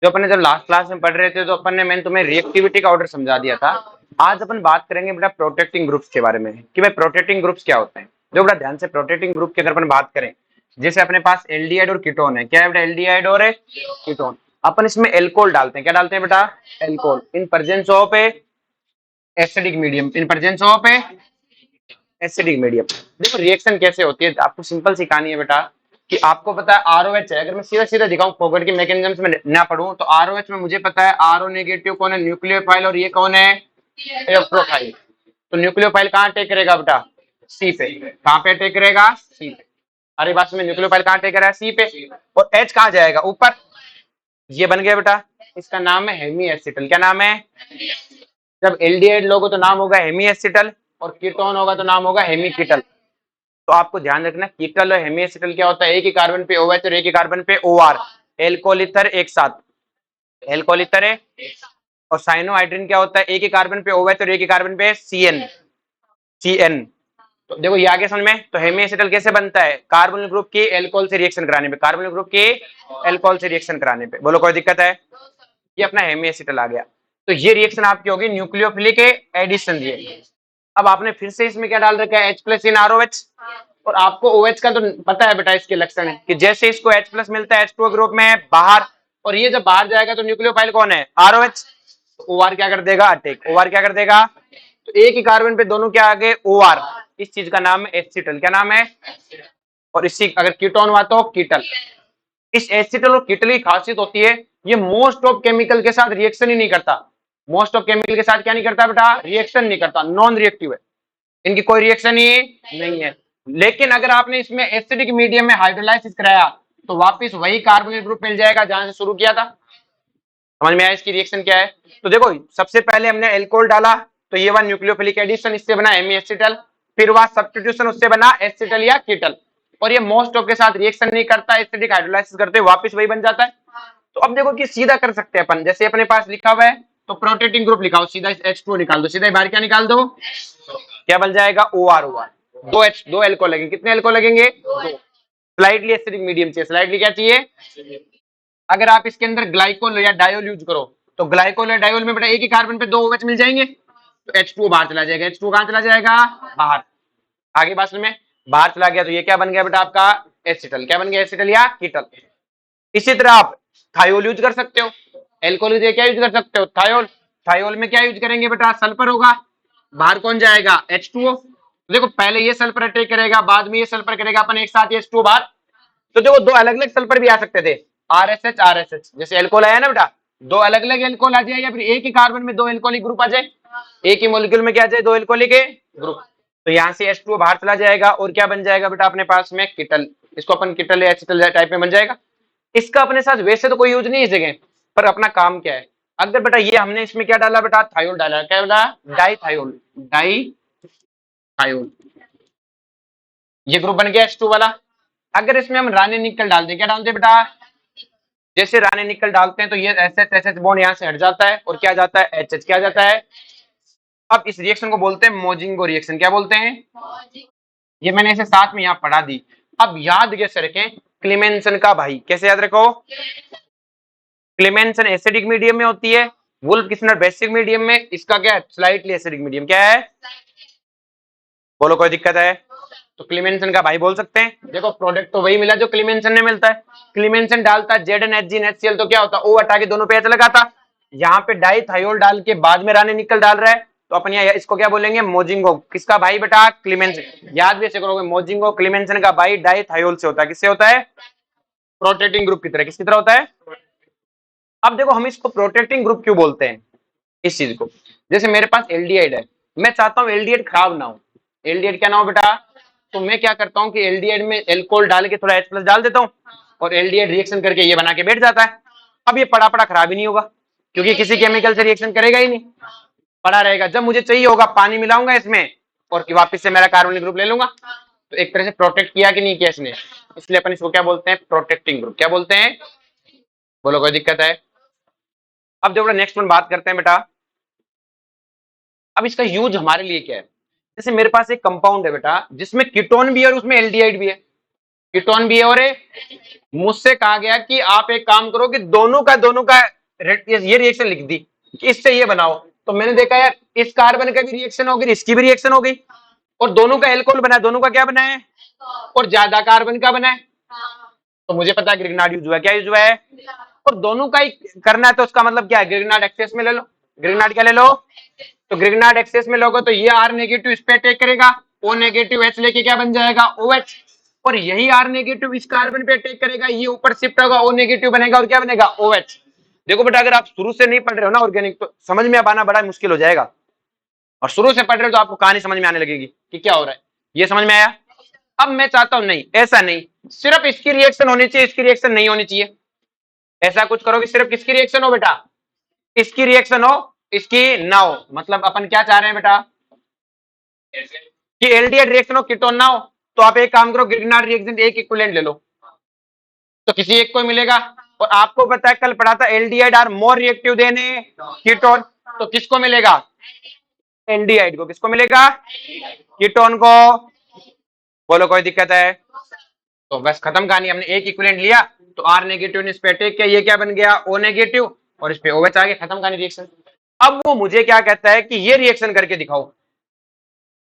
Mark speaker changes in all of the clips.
Speaker 1: जो अपन ने जब लास्ट क्लास में पढ़ रहे थे तो अपन ने मैंने तुम्हें रिएक्टिविटी का ऑर्डर समझा दिया था। आज अपन बात करेंगे बेटा प्रोटेक्टिंग ग्रुप्स के बारे में कि भाई प्रोटेक्टिंग ग्रुप्स क्या होते हैं। जो बेटा ध्यान से प्रोटेक्टिंग ग्रुप की अगर अपन बात करें, जैसे अपने पास एल्डिहाइड और कीटोन है। क्या है बेटा? एल्डिहाइड और कीटोन। अपन इसमें एल्कोहल डालते हैं। क्या डालते हैं बेटा? Alcohol in presence of A acidic medium. In presence of A acidic medium. देखो रिएक्शन कैसे होती है, आपको सिंपल सी कहानी है बेटा कि आपको पता है आरओएच है। अगर मैं सीधा सीधा दिखाऊं फॉरवर्ड के मैकेनिज्म में ना पढ़ूं तो आरओएच में मुझे पता है आरओ नेगेटिव कौन है, न्यूक्लियोफाइल, और ये कौन है, इलेक्ट्रोफाइल। तो न्यूक्लियोफाइल कहाँ अटैक करेगा बेटा? सी पे। कहाँ पे अटैक करेगा? सी पे। अरे बात में न्यूक्लियोफाइल कहाँ अटैक करेगा? सी पे। और एच कहाँ जाएगा? ऊपर। ये बन गया बेटा, इसका नाम है हेमी एसिटल। क्या नाम है? जब एल्डिहाइड लोगो तो नाम होगा हेमी एसिटल, और कीटोन होगा तो नाम होगा हेमी कीटल। तो आपको ध्यान रखना कीटल और हेमी एसिटल क्या होता है, एक ही कार्बन पे OH और एक ही कार्बन पे OR, एल्कोहल ईथर एक साथ, एल्कोहल ईथर है। और साइनोहाइड्रिन क्या होता है, एक ही कार्बन पे OH और एक ही कार्बन पे CN। तो देखो ये आगे समझ में। तो हेमी एसिटल कैसे बनता है? कार्बोनिल ग्रुप के एल्कोहल से रिएक्शन कराने पे, कार्बोनिल ग्रुप के एल्कोहल से रिएक्शन कराने पे। बोलो कोई दिक्कत है? ये अपना हेमी एसिटल आ गया। तो ये रिएक्शन आपकी होगी न्यूक्लियोफिलिक एडिशन दिए। अब आपने फिर से इसमें क्या डाल रखा है? H+ इन ROH। और आपको OH का तो पता है बेटा इसके लक्षण है कि जैसे इसको H+ मिलता है H2 ग्रुप में बाहर, और ये जब बाहर जाएगा तो न्यूक्लियोफाइल कौन है? ROH। तो OR क्या कर देगा? अटैक। OR क्या कर देगा? तो एक ही कार्बन पे दोनों क्या आ गए? OR। इस चीज का नाम है एसिटल। क्या नाम है? और इसी अगर कीटोन हुआ तो कीटल। इस एसिटल और कीटल की खासियत होती है ये मोस्ट ऑफ केमिकल के साथ रिएक्शन ही नहीं करता। मोस्ट ऑफ केमिकल के साथ क्या नहीं करता बेटा? रिएक्शन नहीं करता, नॉन रिएक्टिव है। इनकी कोई रिएक्शन ही नहीं है। लेकिन अगर आपने इसमें एसिडिक मीडियम में हाइड्रोलाइसिस कराया तो वापस वही कार्बोनिल ग्रुप मिल जाएगा जहां से शुरू किया था। समझ में आया इसकी रिएक्शन क्या है? तो देखो सबसे पहले हमने एल्कोहल डाला तो ये हुआ न्यूक्लियोफिलिक एडिशन, इससे बना हेमी एसिटल। फिर हुआ सब्स्टिट्यूशन, उससे बना एसिटल या कीटल। और ये मोस्ट ऑफ के साथ रिएक्शन नहीं करता, एसिडिक हाइड्रोलाइसिस करते वापस वही बन जाता है। तो अब देखो कि सीधा कर सकते हैं अपन, जैसे अपने पास लिखा हुआ है तो प्रोटेक्टिंग ग्रुप लिखाओ, सीधा H2 निकाल दो, सीधा बाहर क्या निकाल दो? क्या बन जाएगा? OR। दो एल्कोहल लगेंगे। कितने एल्कोहल लगेंगे? दो। स्लाइटली एसिडिक मीडियम चाहिए। स्लाइटली क्या चाहिए? अगर आप इसके अंदर ग्लाइकोल या डायोल यूज करो तो ग्लाइकोल या डायोल में बेटा एक ही कार्बन पे दो OH मिल जाएंगे, तो H2 बाहर चला जाएगा। H2 कहां चला जाएगा? बाहर। आगे बात में बाहर चला गया तो ये क्या बन गया बेटा आपका? एसिटल। क्या बन गया? एसिटल या कीटल। इसी तरह आप थायोल यूज कर सकते हो। एल्कोहल क्या यूज कर सकते हो? थायोल। थायोल में क्या यूज करेंगे बेटा? सल्फर होगा। बाहर कौन जाएगा? H2O। देखो पहले ये सल्फर अटैक करेगा, बाद में ये सल्फर करेगा, अपन एक साथ ये H2O बाहर। तो देखो दो अलग अलग सल्फर भी आ सकते थे, RSH। जैसे एल्कोहल आया ना बेटा, दो अलग अलग एल्कोहल आ जाए या फिर एक ही कार्बन में दो एल्कोहलिक ग्रुप आ जाए, एक ही मॉलिक्यूल में क्या आ जाए? दो एल्कोहलिक ग्रुप। तो यहाँ से H2O बाहर चला जाएगा और क्या बन जाएगा बेटा अपने पास में? कीटल। इसको अपन कीटल या एसिटल टाइप में बन जाएगा। इसका अपने साथ वैसे तो कोई यूज नहीं है इस जगह, पर अपना काम क्या है? अगर बेटा ये हमने इसमें क्या डाला बेटा? थायोल डाला। क्या डाला? डाईथायोल। डाईथायोल। ये ग्रुप बन गया H2 वाला। अगर इसमें हम रानी निकल डाल दें, क्या डाल दें बेटा? जैसे रानी निकल डालते हैं तो ये SH बॉन्ड यहाँ से हट जाता है और क्या जाता है? HH। क्या जाता है? अब इस रिएक्शन को बोलते हैं मोजिंगो रिएक्शन। क्या बोलते हैं? ये मैंने इसे साथ में यहाँ पढ़ा दी। अब याद कैसे रखें? क्लेमेंसन का भाई। कैसे याद रखो? क्लेमेंसन एसिडिक मीडियम में होती है, वुल्फ किस्नर बेसिक मीडियम में। इसका क्या है? Slightly acidic medium. क्या है? बोलो कोई दिक्कत है? तो क्लेमेंसन का भाई बोल सकते हैं। देखो प्रोडक्ट तो वही मिला जो क्लेमेंसन ने मिलता है। क्लेमेंसन डालता है ZnHgNHCl तो क्या होता है? O हटा के दोनों पे H लगाता। यहाँ पे डाईथायोल डाल के बाद में रानी निकल डाल रहा है तो अपन यहाँ इसको क्या बोलेंगे? मोजिंगो। किसका भाई बेटा? क्लेमेंसन। याद भी ऐसे करोगे, मोजिंगो क्लेमेंसन का भाई डाईथायोल से होता है। किससे होता है? प्रोटेक्टिंग ग्रुप की तरह। किसकी तरह होता है? अब देखो हम इसको प्रोटेक्टिंग ग्रुप क्यों बोलते हैं इस चीज को। जैसे मेरे पास एल्डिहाइड है, मैं चाहता हूं एल्डिहाइड खराब ना हो। एल्डिहाइड क्या ना हो बेटा? तो मैं क्या करता हूं कि एल्डिहाइड में एल्कोहल डाल के थोड़ा H+ डाल देता हूं और एल्डिहाइड रिएक्शन करके ये बना के बैठ जाता है। अब ये पड़ा पड़ा खराब ही नहीं होगा क्योंकि किसी केमिकल से रिएक्शन करेगा ही नहीं, पड़ा रहेगा। जब मुझे चाहिए होगा पानी मिलाऊंगा इसमें और वापस से मेरा कार्बोनिल ग्रुप ले लूंगा। तो एक तरह से प्रोटेक्ट किया कि नहीं किया इसने, इसलिए अपन इसको क्या बोलते हैं? Protecting group. क्या बोलते हैं? बोलो कोई दिक्कत है? अब जो नेक्स्ट वन बात करते हैं बेटा, अब इसका यूज हमारे लिए क्या है। जैसे मेरे पास एक कंपाउंड है बेटा जिसमें कीटोन भी है और उसमें एल्डिहाइड भी है। कीटोन भी है, और मुझसे कहा गया कि आप एक काम करो कि दोनों का ये रिएक्शन लिख दी कि इससे ये बनाओ। तो मैंने देखा यार इस कार्बन का भी रिएक्शन हो गई, इसकी भी रिएक्शन हो गई, और दोनों का एल्कोहल बना है, दोनों का क्या बना है, और ज्यादा कार्बन का बना है। तो मुझे पता है ग्रिग्नार्ड यूज हुआ है, क्या यूज हुआ है, और दोनों का ही करना है। तो उसका मतलब क्या है, ग्रिग्नार्ड एक्सेस में ले लो, ग्रिग्नार्ड क्या ले लो, तो ग्रिग्नार्ड एक्सेस में लोगे तो ये आर नेगेटिव इस पे अटैक करेगा, ओ नेगेटिव एच लेके क्या बन जाएगा, ओ एच, और यही आर नेगेटिव इस कार्बन पे अटैक करेगा, ये ऊपर शिफ्ट होगा, ओ नेगेटिव बनेगा और क्या बनेगा, ओ एच। देखो बेटा अगर आप शुरू से नहीं पढ़ रहे हो ना ऑर्गेनिक, तो समझ में अब आना बड़ा मुश्किल हो जाएगा, और शुरू से पढ़ रहे हो तो आपको कहानी समझ में आने लगेगी कि क्या हो रहा है। ये समझ में आया। अब मैं चाहता हूं नहीं, ऐसा नहीं, सिर्फ इसकी रिएक्शन होनी चाहिए, इसकी रिएक्शन नहीं होनी चाहिए। ऐसा कुछ करो कि सिर्फ किसकी रिएक्शन हो बेटा, इसकी रिएक्शन हो, इसकी ना हो। मतलब अपन क्या चाह रहे हैं बेटा कि एल्डिहाइड रिएक्शन हो, कीटोन ना हो। तो आप एक काम करो, ग्रिग्नार्ड रिएक्शन एक इक्विवेलेंट ले लो, तो किसी एक को मिलेगा। और आपको पता है कल पढ़ा था aldehyde are more reactive than ketone, तो किसको मिलेगा, एल्डिहाइड को। किसको मिलेगा, कीटोन को। बोलो कोई दिक्कत है, तो बस खत्म कहानी। हमने एक इक्विवेलेंट लिया, तो आर नेगेटिव ने इस पे अटैक किया, ये क्या बन गया, ओ नेगेटिव, और इस पे OH आ गया, खत्म कहानी रिएक्शन। अब वो मुझे क्या कहता है कि ये रिएक्शन करके दिखाओ।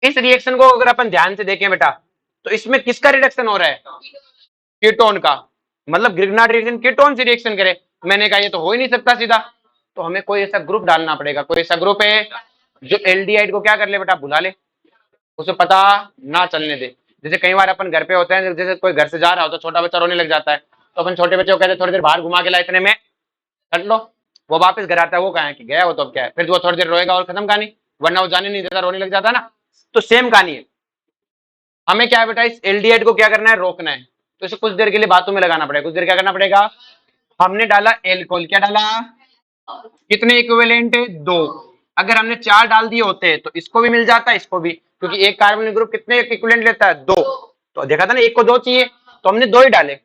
Speaker 1: इस रिएक्शन को अगर अपन ध्यान से देखें बेटा, तो इसमें किसका रिडक्शन हो रहा है, कीटोन का। मतलब ग्रिग्नार्ड रिएक्शन कीटोन से रिएक्शन करे। मैंने कहा ये तो हो ही नहीं सकता सीधा, तो हमें कोई ऐसा ग्रुप डालना पड़ेगा, कोई ऐसा ग्रुप है जो एल्डिहाइड को क्या कर ले बेटा, बुला ले, उसे पता ना चलने दे। जैसे कई बार अपन घर पे होते हैं, जैसे कोई घर से जा रहा हो तो छोटा बच्चा रोने लग जाता है, तो अपन छोटे बच्चे को कहते हैं थोड़ी देर बाहर घुमा के ला, इतने में हट लो, वो वापस घर आता है, वो कहा है कि गया वो, तो अब क्या है, फिर वो थोड़ी देर रोएगा और खत्म कहानी, वरना वो जाने नहीं देता, रोने लग जाता है ना। तो सेम कहानी है, हमें क्या है बेटा, इस एल्डिहाइड को क्या करना है, रोकना है। तो इसे कुछ देर के लिए बातों में लगाना पड़ेगा, कुछ देर क्या करना पड़ेगा। हमने डाला एल्कोहल, क्या डाला, कितने इक्विवेलेंट है, दो। अगर हमने चार डाल दिए होते तो इसको भी मिल जाता, इसको भी, क्योंकि एक कार्बन ग्रुप कितने इक्विवेलेंट लेता है, दो। तो देखा था ना, एक को दो चाहिए, तो हमने दो ही डाले।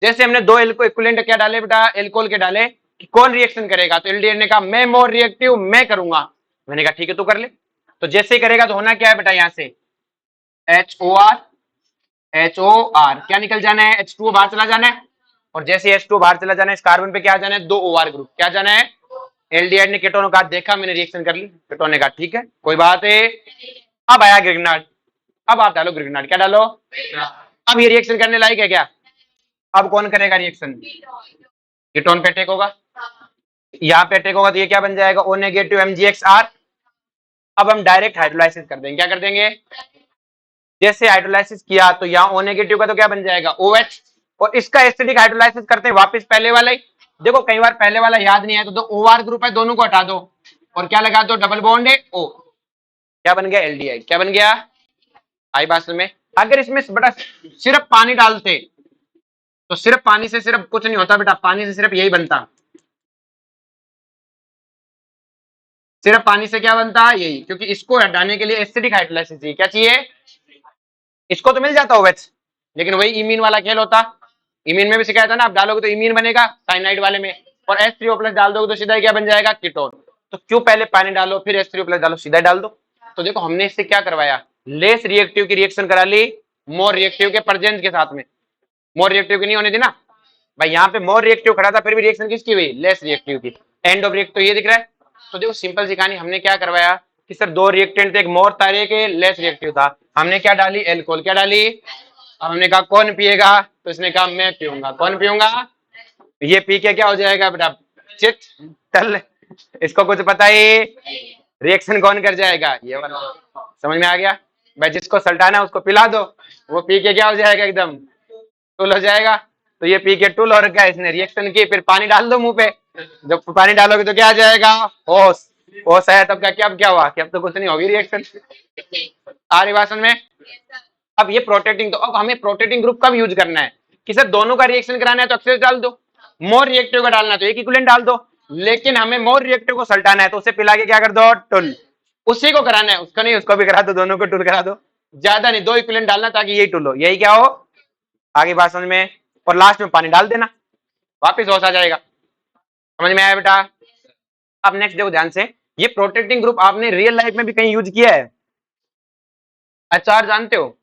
Speaker 1: जैसे हमने दो इक्विवेलेंट क्या डाले बेटा, एल्कोहल के डाले, कि कौन रिएक्शन करेगा, तो एल्डिहाइड ने कहा मैं मोर रिएक्टिव, मैं करूंगा। मैंने कहा ठीक है तू कर ले। तो जैसे ही करेगा तो होना क्या है बेटा, यहां से HOR, HOR क्या निकल जाना है, H2O बाहर चला जाना है, और जैसे H2O बाहर चला जाना है, इस कार्बन पे क्या आ जाना है, दो OR ग्रुप, क्या जाना है। एल्डिहाइड ने कीटोन का देखा, मैंने रिएक्शन कर ली, कीटोन ने कहा ठीक है कोई बात है। अब आया ग्रिग्नार्ड, अब आप डालो ग्रिग्नार्ड, क्या डालो, अब ये रिएक्शन करने लायक है क्या, अब कौन करेगा रिएक्शन, कीटोन पे अटैक होगा, यहाँ पे अटैक होगा, तो ये क्या बन जाएगा, O नेगेटिव MgXR। अब हम डायरेक्ट हाइड्रोलाइसिस कर देंगे, क्या कर देंगे, जैसे हाइड्रोलाइसिस किया तो यहाँ O नेगेटिव का तो क्या बन जाएगा, OH, और इसका एसिडिक हाइड्रोलाइसिस करते हैं वापस पहले वाला ही। देखो कई बार पहले वाला याद नहीं आया तो दो OR ग्रुप है, दोनों को हटा दो और क्या लगा दो, डबल बॉन्ड है O, क्या बन गया, एल्डिहाइड, क्या बन गया। आई बात में, अगर इसमें बेटा सिर्फ पानी डालते तो सिर्फ पानी से सिर्फ कुछ नहीं होता बेटा, पानी से सिर्फ यही बनता, सिर्फ पानी से क्या बनता है यही, क्योंकि इसको हटाने के लिए एसिडिक हाइड्रोलाइसिस चाहिए, क्या चाहिए, इसको तो मिल जाता OH, लेकिन वही इमीन वाला खेल होता। इमीन में भी सिखाया था ना, आप डालोगे तो इमीन बनेगा साइनाइड वाले में, और H3O+ डाल दोगे तो सीधा क्या बन जाएगा, कीटोन। तो क्यों पहले पानी डालो फिर H3O+ डालो, सीधा डाल दो। तो देखो हमने इससे क्या करवाया, लेस रिएक्टिव की रिएक्शन करा ली मोर रिएक्टिव के प्रेजेंस के साथ में, मोर रिएक्टिव की नहीं होने दी ना भाई, यहाँ पे मोर रिएक्टिव खड़ा था, फिर भी रिएक्शन किसकी हुई, लेस रिएक्टिव की। एंड ऑफ रिएक्ट तो ये दिख रहा है। तो देखो सिंपल सी कहानी, हमने क्या करवाया कि सर दो रिएक्टेंट थे, एक मोर था एक लेस रिएक्टिव था, हमने क्या डाली, एल्कोहल, क्या डाली। अब हमने कहा कौन पिएगा, तो इसने कहा मैं पीऊंगा, कौन पीऊंगा, ये पी के क्या हो जाएगा बेटा, चिट तल, इसको कुछ पता ही, रिएक्शन कौन कर जाएगा, ये वाला। समझ में आ गया भाई, जिसको सल्टाना है उसको पिला दो, वो पी के क्या हो जाएगा, एकदम टुल हो जाएगा। तो ये पी के टुल, और क्या इसने रिएक्शन की, फिर पानी डाल दो मुंह पे, जब पानी डालोगे तो क्या आ जाएगा, होश, होश आया तब क्या, अब क्या हुआ कि अब तो कुछ नहीं होगी रिएक्शन। आ रही बात समझ में। अब ये प्रोटेक्टिंग, तो अब हमें प्रोटेक्टिंग ग्रुप कब यूज करना है कि सर दोनों का रिएक्शन कराना है तो एक्सेस डाल दो, मोर रिएक्टिव का डालना है तो एक इक्विवेलेंट डाल दो, लेकिन हमें मोर रिएक्टिव को सल्टाना है तो उसे पिला के क्या कर दो, टुल, उसी को कराना है, उसका नहीं, उसको भी करा दो, दोनों को टुल करा दो, ज्यादा नहीं, दो इक्विवेलेंट डालना ताकि यही टुल हो, यही क्या हो, आगे बात समझ में। और लास्ट में पानी डाल देना, वापिस होश आ जाएगा। समझ में आया बेटा। अब नेक्स्ट देखो ध्यान से, ये प्रोटेक्टिंग ग्रुप आपने रियल लाइफ में भी कहीं यूज किया है, HR जानते हो,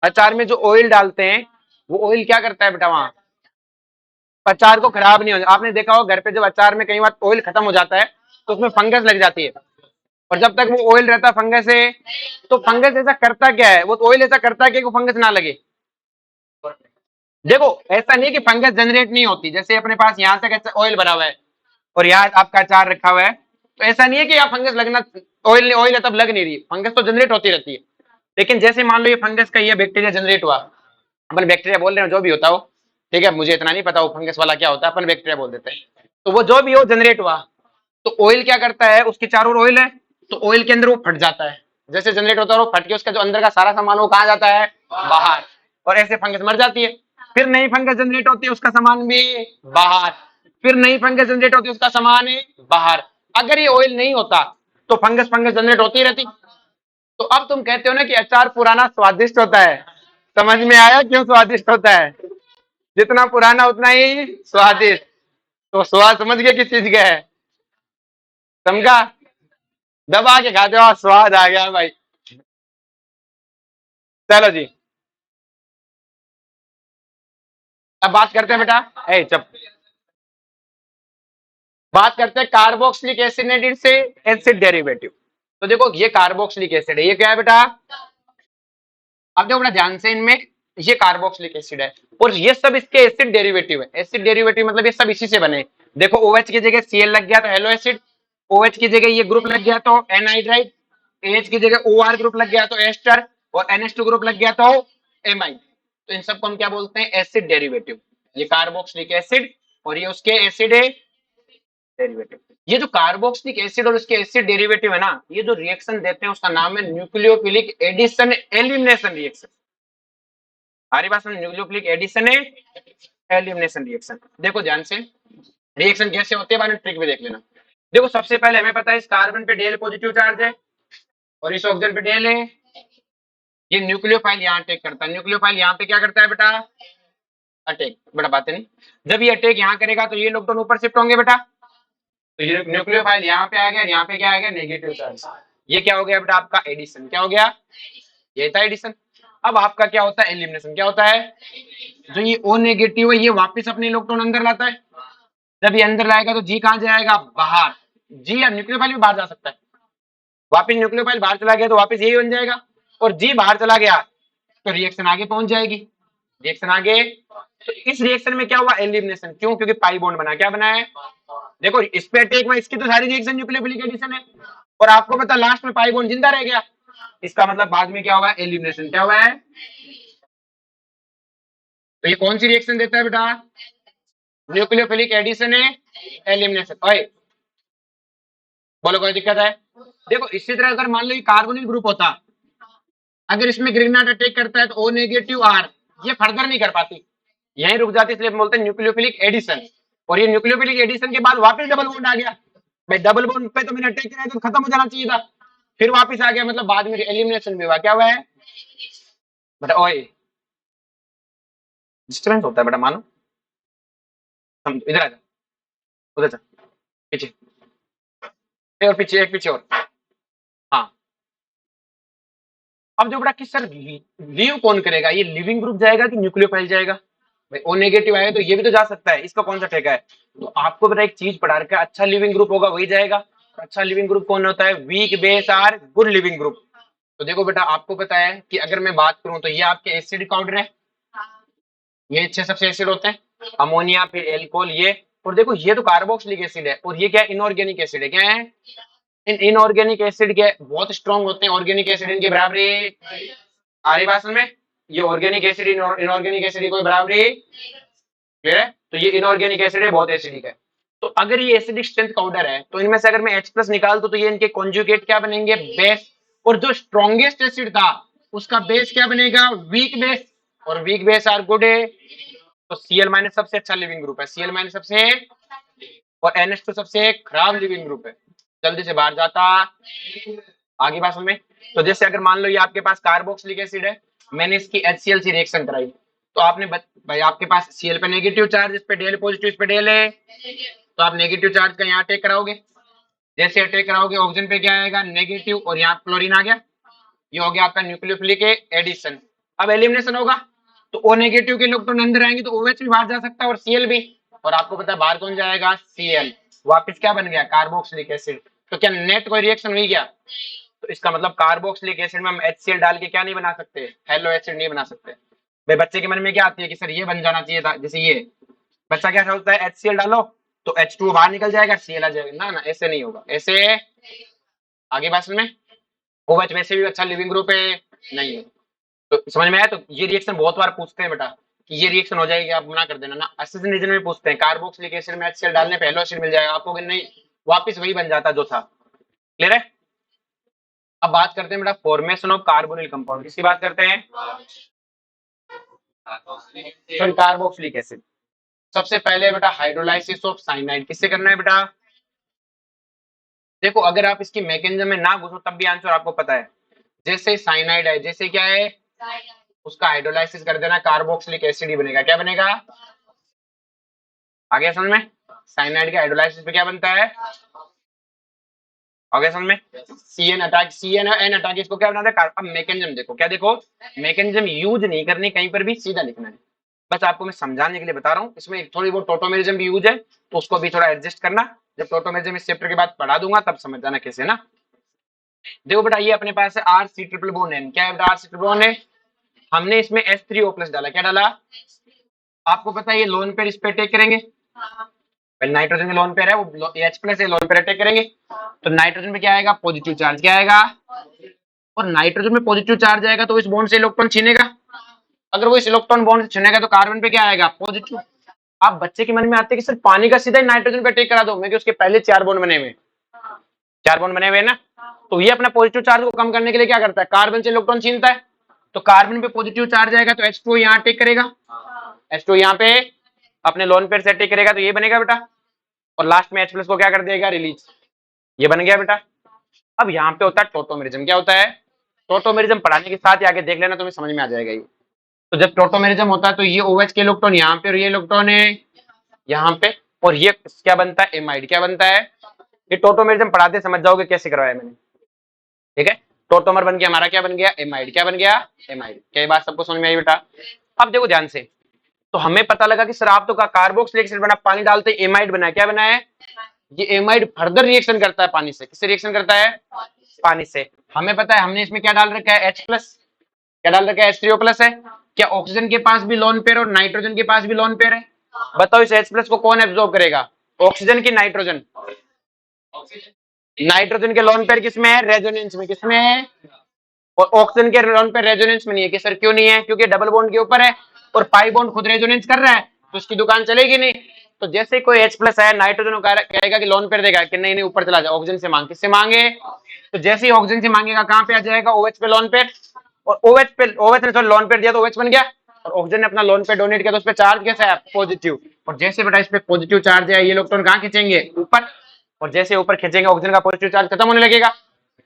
Speaker 1: अचार में जो ऑयल डालते हैं वो ऑयल क्या करता है बेटा, वहां अचार को खराब नहीं हो। आपने देखा हो घर पे जब अचार में कई बार ऑयल खत्म हो जाता है तो उसमें फंगस लग जाती है, और जब तक वो ऑयल रहता है फंगस है, तो फंगस ऐसा करता क्या है, वो ऑयल ऐसा करता है कि वो फंगस ना लगे। देखो ऐसा नहीं है कि फंगस जनरेट नहीं होती, जैसे अपने पास यहाँ तक ऑयल भरा हुआ है और यहाँ आपका अचार रखा हुआ है, तो ऐसा नहीं है कि यहाँ फंगस लगना, ऑयल ऑयल है तब लग नहीं रही, फंगस तो जनरेट होती रहती है। लेकिन जैसे मान लो ये फंगस का ये बैक्टीरिया जनरेट हुआ, अपन बैक्टीरिया बोल रहे हैं जो भी होता हो, ठीक है, मुझे इतना नहीं पता वो फंगस वाला क्या होता है, अपन बैक्टीरिया बोल देते हैं। तो वो जो भी हो जनरेट हुआ, तो ऑयल क्या करता है, उसके चारों ओर ऑयल है, तो ऑयल के अंदर वो फट जाता है, जैसे जनरेट होता है वो फट के उसका जो अंदर का सारा सामान वो कहाँ जाता है, बाहर, और ऐसे फंगस मर जाती है। फिर नई फंगस जनरेट होती है, उसका सामान भी बाहर, फिर नई फंगस जनरेट होती है, उसका सामान बाहर। अगर ये ऑयल नहीं होता तो फंगस फंगस जनरेट होती रहती। तो अब तुम कहते हो ना कि अचार पुराना स्वादिष्ट होता है, समझ में आया क्यों स्वादिष्ट होता है, जितना पुराना उतना ही स्वादिष्ट। तो स्वाद समझ गए किस चीज का है, समझा, दबा के खाते हो स्वाद आ गया भाई। चलो जी, अब बात करते हैं बेटा, ए चुप, बात करते हैं कार्बोक्सिलिक एसिड से एसिड डेरिवेटिव। तो देखो ये कार्बोक्सिलिक एसिड है, ये क्या है बेटा, अब देखो बड़ा ध्यान से, इनमें ये कार्बोक्सिलिक एसिड है और ये सब इसके एसिड डेरिवेटिव है। एसिड डेरिवेटिव मतलब ये सब इसी से बने। देखो OH की जगह Cl लग गया तो हेलो एसिड, OH की जगह ये ग्रुप लग गया तो एनहाइड्राइड, AH की जगह OR ग्रुप लग गया तो एस्टर, और NH2 ग्रुप लग गया तो एमाइड। तो इन सबको हम क्या बोलते हैं, एसिड डेरिवेटिव। ये कार्बोक्सिलिक एसिड और ये उसके एसिड डेरिवेटिव। ये जो कार्बोक्सिलिक एसिड और उसके एसिड डेरिवेटिव है ना, ये जो रिएक्शन देते हैं उसका नाम है न्यूक्लियोफिलिक एडिशन एलिमिनेशन रिएक्शन। हमारी बात समझ, न्यूक्लियोफिलिक एडिशन है एलिमिनेशन रिएक्शन। देखो ध्यान से रिएक्शन कैसे होते हैं, बारे में ट्रिक भी देख लेना। देखो सबसे पहले हमें पता है इस कार्बन पे डेल पॉजिटिव चार्ज है और इस ऑक्सीजन पे डेल है। ये न्यूक्लियोफाइल यहाँ अटैक करता है, न्यूक्लियोफाइल यहाँ पे क्या करता है बेटा, अटैक, बड़ा बात है नहीं। जब ये अटैक यहाँ करेगा तो ये इलेक्ट्रॉन ऊपर शिफ्ट होंगे बेटा, तो ये न्यूक्लियोफाइल यहाँ पे आ गया, यहाँ पे क्या आ गया, नेगेटिव चार्ज। ये क्या हो गया बेटा, आपका एडिशन। क्या हो गया, ये था एडिशन। अब आपका क्या होता है, एलिमिनेशन। क्या होता है, जो ये O नेगेटिव है ये वापस अपने इलेक्ट्रॉन अंदर लाता है। जब ये अंदर लाएगा तो जी कहां जाएगा, बाहर। जी या न्यूक्लियोफाइल भी बाहर जा सकता है, वापस न्यूक्लियोफाइल बाहर चला गया तो वापस यही बन जाएगा, और जी बाहर चला गया तो रिएक्शन आगे पहुंच जाएगी, रिएक्शन आगे। तो इस रिएक्शन में क्या हुआ, एलिमिनेशन। क्यों, क्योंकि पाई बॉन्ड बना, क्या बना है, देखो इस पे अटैक में इसकी तो सारी रिएक्शन न्यूक्लियोफिलिक एडिशन है, और आपको पता लास्ट में पाई बॉन्ड जिंदा रह गया, इसका मतलब बाद में क्या हुआ, एलिमिनेशन। क्या हुआ है, तो ये कौन सी रिएक्शन देता है बेटा, न्यूक्लियोफिलिक एडिशन है एलिमिनेशन। ओए बोलो कोई दिक्कत है। देखो इसी तरह अगर मान लो ये कार्बोनिल ग्रुप होता, अगर इसमें ग्रिग्नाट अटैक करता है तो O नेगेटिव R ये फर्दर नहीं कर पाती, यहीं रुक जाती, इसलिए बोलते हैं न्यूक्लियोफिलिक एडिशन। और ये न्यूक्लियोफिलिक एडिशन के बाद वापस डबल बॉन्ड आ गया, भाई डबल बॉन्ड पे तो मैंने अटैक किया तो खत्म हो जाना चाहिए था, फिर वापस आ गया, मतलब बाद में एलिमिनेशन भी हुआ। क्या हुआ है बेटा, ओए डिस्टर्बेंस होता है बेटा, मानो समझो, इधर आ जा, उधर जा, पीछे, और पीछे, एक पीछे और, हाँ। अब जो बेटा कि सर लीव कौन करेगा, ये लिविंग ग्रुप जाएगा कि न्यूक्लियोफाइल जाएगा, भाई O नेगेटिव आएगा तो ये भी तो जा सकता है, इसका कौन सा ठेका है। तो आपको बेटा एक चीज पढ़ा रखा है, अच्छा लिविंग ग्रुप होगा वही जाएगा। अच्छा लिविंग ग्रुप कौन होता है, weak base are good leaving group. तो देखो बेटा आपको पता है कि अगर मैं बात करूं तो ये आपके एसिड काउंटर है, ये अच्छे सबसे एसिड होते हैं, अमोनिया फिर एल्कोहल ये, और देखो ये तो कार्बोक्सिलिक एसिड है, और ये क्या इनऑर्गेनिक एसिड है, क्या है, इन इनऑर्गेनिक एसिड के बहुत स्ट्रॉन्ग होते हैं, ऑर्गेनिक एसिड इनके बराबरी आ रही भाषण में, ये ऑर्गेनिक एसिड इनऑर्गेनिक एसिड की कोई बराबरी, क्लियर है, तो ये इनऑर्गेनिक एसिड है, बहुत एसिडिक है। तो अगर ये एसिडिक स्ट्रेंथ काउंटर है तो इनमें से अगर मैं H प्लस निकाल दूं तो ये इनके कॉन्जुगेट क्या बनेंगे, बेस, और जो स्ट्रॉन्गेस्ट एसिड था उसका बेस क्या बनेगा, वीक बेस, और वीक बेस आर गुड है। तो Cl माइनस सबसे अच्छा लिविंग ग्रुप है, Cl माइनस सबसे, और NH2 सबसे खराब लिविंग ग्रुप है, जल्दी से बाहर जाता। आगे बात में, तो जैसे अगर मान लो ये आपके पास कार्बोक्सिलिक एसिड है, मैंने इसकी HCl से रिएक्शन कराई, तो आपने भाई आपके पास Cl पे नेगेटिव चार्ज, इस पे डेल पॉजिटिव, इस पे डेल है, तो आप नेगेटिव चार्ज का यहाँ अटैक कराओगे, जैसे अटैक कराओगे ऑक्सीजन पे क्या आएगा, नेगेटिव, और यहाँ क्लोरीन आ गया, ये हो गया आपका न्यूक्लियोफिलिक एडिशन। अब एलिमिनेशन होगा तो O नेगेटिव के इलेक्ट्रॉन अंदर आएंगे तो OH भी बाहर जा सकता है और Cl भी, और आपको पता है बाहर कौन जाएगा, Cl। वापस क्या बन गया, कार्बोक्सिलिक एसिड। तो क्या नेट कोई रिएक्शन हुई क्या, तो इसका मतलब कार्बोक्सिलिक एसिड में हम HCl डाल के क्या नहीं बना सकते, हेलो एसिड नहीं बना सकते। भाई बच्चे के मन में क्या आती है कि सर ये बन जाना चाहिए था, जैसे ये बच्चा क्या सोचता है HCl डालो तो H2O बाहर निकल जाएगा, Cl आ जाएगा, ना ना ऐसे नहीं होगा, ऐसे आगे बात में OH वैसे भी अच्छा लिविंग ग्रुप है नहीं है। तो समझ में आया, तो ये रिएक्शन बहुत बार पूछते हैं बेटा कि ये रिएक्शन हो जाएगी, आप मना कर देना ना। असिड रीजन में पूछते हैं कार्बोक्सिलिक एसिड में HCl डालने पे हेलो एसिड मिल जाएगा आपको कि नहीं, वापस वही बन जाता जो था। क्लियर है। अब बात करते हैं बेटा फॉर्मेशन ऑफ कार्बोनिल कंपाउंड, किसकी बात करते हैं, कार्बोक्सिलिक एसिड। सबसे पहले बेटा हाइड्रोलाइसिस ऑफ साइनाइड किससे करना है बेटा, देखो अगर आप इसकी मैकेनिज्म में ना घुसो तब भी आंसर आपको पता है। जैसे साइनाइड है, जैसे क्या है, उसका हाइड्रोलाइसिस कर देना, कार्बोक्सिलिक एसिड ही बनेगा, क्या बनेगा, आगे समझ में, साइनाइड के हाइड्रोलाइसिस पे क्या बनता है, आगे समझ में, CN अटैक, CN अटैक, इसको क्या बनाता है। अब मैकेनिज्म देखो, क्या देखो, मैकेनिज्म यूज नहीं करनी कहीं पर भी, सीधा लिखना है, बस आपको मैं समझाने के लिए बता रहा हूँ। इसमें थोड़ी बहुत टोटोमेरिज्म भी यूज है तो उसको भी थोड़ा एडजस्ट करना, जब टोटोमेरिज्म इस चैप्टर के बाद पढ़ा दूंगा तब समझ जाना कैसे ना। देखो बेटा ये अपने पास है RC ट्रिपल बॉन्ड N, क्या है बेटा RC ट्रिपल बॉन्ड है, हमने इसमें H3O+ डाला, क्या डाला, आपको पता है ये लोन पेयर इस पे अटैक करेंगे, नाइट्रोजन के लोन पेयर है वो H+ है, लोन पेयर अटैक करेंगे तो नाइट्रोजन पे क्या आएगा, पॉजिटिव चार्ज, क्या आएगा, और नाइट्रोजन में पॉजिटिव चार्ज आएगा तो इस बॉन्ड से इलेक्ट्रॉन छीनेगा, अगर वो इस इलेक्ट्रॉन बॉन्ड से छीनेगा तो कार्बन पे क्या आएगा, पॉजिटिव। आप बच्चे के मन में आते हैं कि सर पानी का सीधा ही नाइट्रोजन पे अटैक करा दो, मैं कि उसके पहले 4 बॉन्ड बने हुए, 4 बॉन्ड बने हुए ना, तो ये अपना पॉजिटिव चार्ज को कम करने के लिए क्या करता है, कार्बन से इलेक्ट्रॉन छीनता है, तो कार्बन पे पॉजिटिव चार्ज आएगा तो H2O यहाँ अटैक करेगा, H2O यहाँ पे अपने लोन पेयर से अटैक करेगा तो ये बनेगा बेटा, और लास्ट में H+ को क्या कर देगा, रिलीज, ये बन गया बेटा। अब यहाँ पे होता है टोटोमेरिज्म, क्या होता है, टोटोमेरिज्म पढ़ाने के साथ ही आगे देख लेना, तुम्हें समझ में आ जाएगा ये। तो जब टोटोमेरिज्म होता है तो ये OH के इलेक्ट्रॉन यहाँ पे और ये इलेक्ट्रॉन है यहाँ पे, और ये क्या बनता है, एमाइड, क्या बनता है, ये टोटोमेरिज्म पढ़ाते समझ जाओगे कैसे करवाया मैंने, ठीक है। टोटोमर बन गया हमारा, क्या बन गया, एमाइड, क्या बन गया, एमाइड। क्या ये बात सबको समझ में आई बेटा। अब देखो ध्यान से, तो हमें पता लगा कि सर आप तो का कार्बोक्सिलिक एसिड बना, पानी डालते एमाइड बना, क्या बना है, ये एमाइड फर्दर रिएक्शन करता है पानी से, किससे रिएक्शन करता है, पानी से। हमें पता है हमने इसमें क्या डाल रखा है, H+, क्या डाल रखा है, H3O+ है। क्या ऑक्सीजन के पास भी लोन पेयर और नाइट्रोजन के पास भी लोन पेयर है, बताओ इस H+ को कौन एब्जॉर्ब करेगा, ऑक्सीजन की नाइट्रोजन, नाइट्रोजन के लोन पेयर किसमें है, रेजोनेंस में, किसमें है, और ऑक्सीजन के लोन पेयर रेजोनेंस में नहीं है, कि सर क्यों नहीं है, क्योंकि डबल बॉन्ड के ऊपर है और पाई बॉन्ड खुद रेजोनेंस कर रहा है तो इसकी दुकान चलेगी नहीं। तो जैसे कोई H+ है, नाइट्रोजन कहेगा कि लोन पेयर देगा कि नहीं नहीं ऊपर चला जाए, ऑक्सीजन से मांग, किससे मांगे, तो जैसे ही ऑक्सीजन से मांगेगा कहां पे आ जाएगा, OH पे लोन पेयर, और OH ने सर लोन पेयर दिया तो OH बन गया, और ऑक्सीजन ने अपना लोन पेयर डोनेट किया तो उस पे चार्ज कैसा है, पॉजिटिव, और जैसे बेटा इस पे पॉजिटिव चार्ज है ये इलेक्ट्रॉन कहां खींचेंगे, ऊपर, और जैसे ऊपर खींचेंगे ऑक्सीजन का पॉजिटिव चार्ज खत्म होने लगेगा,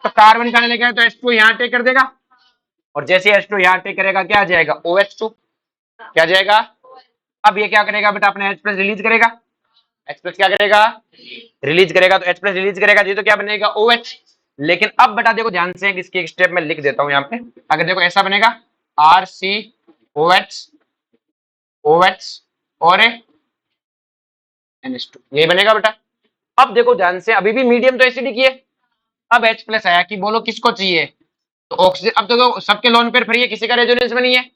Speaker 1: तो कार्बन का लगेगा तो H2 यहाँ अटैक कर देगा, और जैसे H2 यहाँ अटैक करेगा क्या आ जाएगा, OH2, क्या आ जाएगा। अब ये क्या करेगा बेटा, अपने H+ रिलीज करेगा, H+ क्या करेगा, रिलीज करेगा, तो H+ रिलीज करेगा जी तो क्या बनेगा, OH। लेकिन अब बेटा देखो ध्यान से, इसकी एक स्टेप में लिख देता हूं यहाँ पे, अगर देखो ऐसा बनेगा RCOH OH और NH2, यही बनेगा बेटा। अब देखो ध्यान से, अभी भी मीडियम तो एसिडिक ही है, अब H+ आया कि बोलो किसको चाहिए, तो ऑक्सीजन, अब देखो सबके लोन पेयर फ्री है, किसी का रेजोनेंस में नहीं है,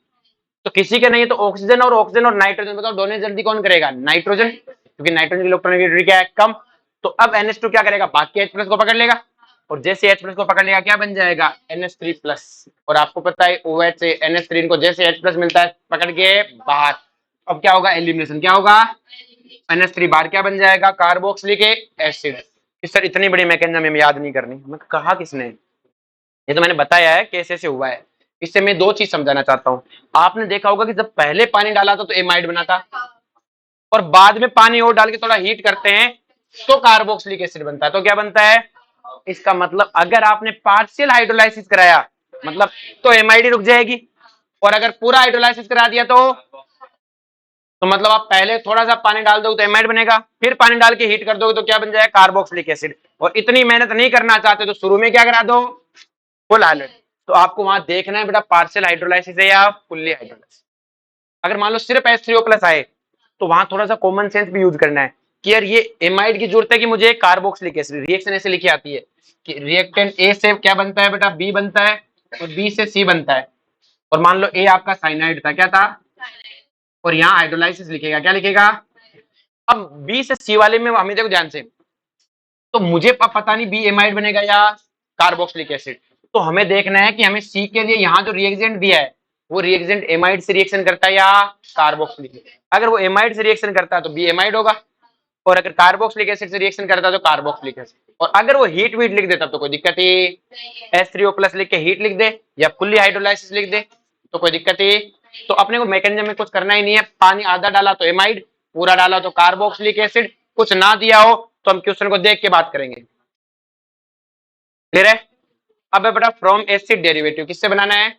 Speaker 1: तो किसी के नहीं है तो ऑक्सीजन और नाइट्रोजन, बताओ डोनेट जल्दी कौन करेगा, नाइट्रोजन, क्योंकि नाइट्रोजन की इलेक्ट्रॉनिक क्या है, कम। तो अब NH2 क्या करेगा, बाकी H+ को पकड़ लेगा, और जैसे H+ को पकड़ लेगा क्या बन जाएगा, NH3+, और आपको पता है OH से NH3 इनको जैसे H+ मिलता है पकड़ के बाहर, अब क्या होगा, एलिमिनेशन, क्या होगा, NH3 बाहर, क्या बन जाएगा, कार्बोक्सिलिक एसिड। सर इतनी बड़ी मैकेनिज्म हमें याद नहीं करनी, मैं कहा किसने, ये तो मैंने बताया है कैसे से हुआ है। इससे मैं 2 चीज समझाना चाहता हूँ। आपने देखा होगा कि जब पहले पानी डाला था तो एमाइड बना था, और बाद में पानी और डाल के थोड़ा हीट करते हैं तो कार्बोक्सिलिक एसिड बनता है, तो क्या बनता है, इसका मतलब अगर आपने पार्शियल हाइड्रोलाइसिस कराया मतलब तो एमाइड रुक जाएगी, और अगर पूरा हाइड्रोलाइसिस करा दिया तो मतलब आप पहले थोड़ा सा पानी डाल दोगे तो एमाइड बनेगा, फिर पानी डाल के हीट कर दोगे तो क्या बन जाएगा, कार्बोक्सिलिक एसिड। और इतनी मेहनत नहीं करना चाहते तो शुरू में क्या करा दो, फुल हाइड्रोलाइसिस। तो आपको वहां देखना है बेटा पार्शियल हाइड्रोलाइसिस है या फुल्ली हाइड्रोलाइसिस। अगर मान लो सिर्फ H3O+ आए तो वहां थोड़ा सा कॉमन सेंस भी यूज करना है कि यार ये एमाइड की जरूरत है कि मुझे कार्बोक्सिलिक एसिड, रिएक्शन ऐसे लिखी आती है कि रिएक्टेंट ए से क्या बनता है बेटा, बी बनता है, और बी से सी बनता है, और मान लो ए आपका साइनाइड था, क्या था, और यहाँ हाइड्रोलाइसिस लिखेगा, क्या लिखेगा। अब बी से सी वाले में हमें देखो ध्यान से, तो मुझे पता नहीं बी एमाइड बनेगा या कार्बोक्सिलिक एसिड, तो हमें देखना है कि हमें सी के लिए यहाँ जो रिएक्टेंट दिया है वो रिएक्टेंट एमाइड से रिएक्शन करता है या कार्बोक्सिलिक। अगर वो एमाइड से रिएक्शन करता है तो बी एमाइड होगा, और अगर कार्बोक्सिलिक एसिड से रिएक्शन करता है तो कार्बोक्सिलिक एसिड। और अगर वो हीट वीट लिख देता तो कोई दिक्कत ही, H3O+ लिख के हीट लिख दे या फुल्ली हाइड्रोलाइसिस लिख दे तो कोई दिक्कत ही। तो अपने को मैकेनिज्म में कुछ करना ही नहीं है, पानी आधा डाला तो एमाइड, पूरा डाला तो कार्बोक्सिलिक एसिड, कुछ ना दिया हो तो हम क्वेश्चन को देख के बात करेंगे। क्लियर है। अब बेटा फ्रॉम एसिड डेरिवेटिव किससे बनाना है,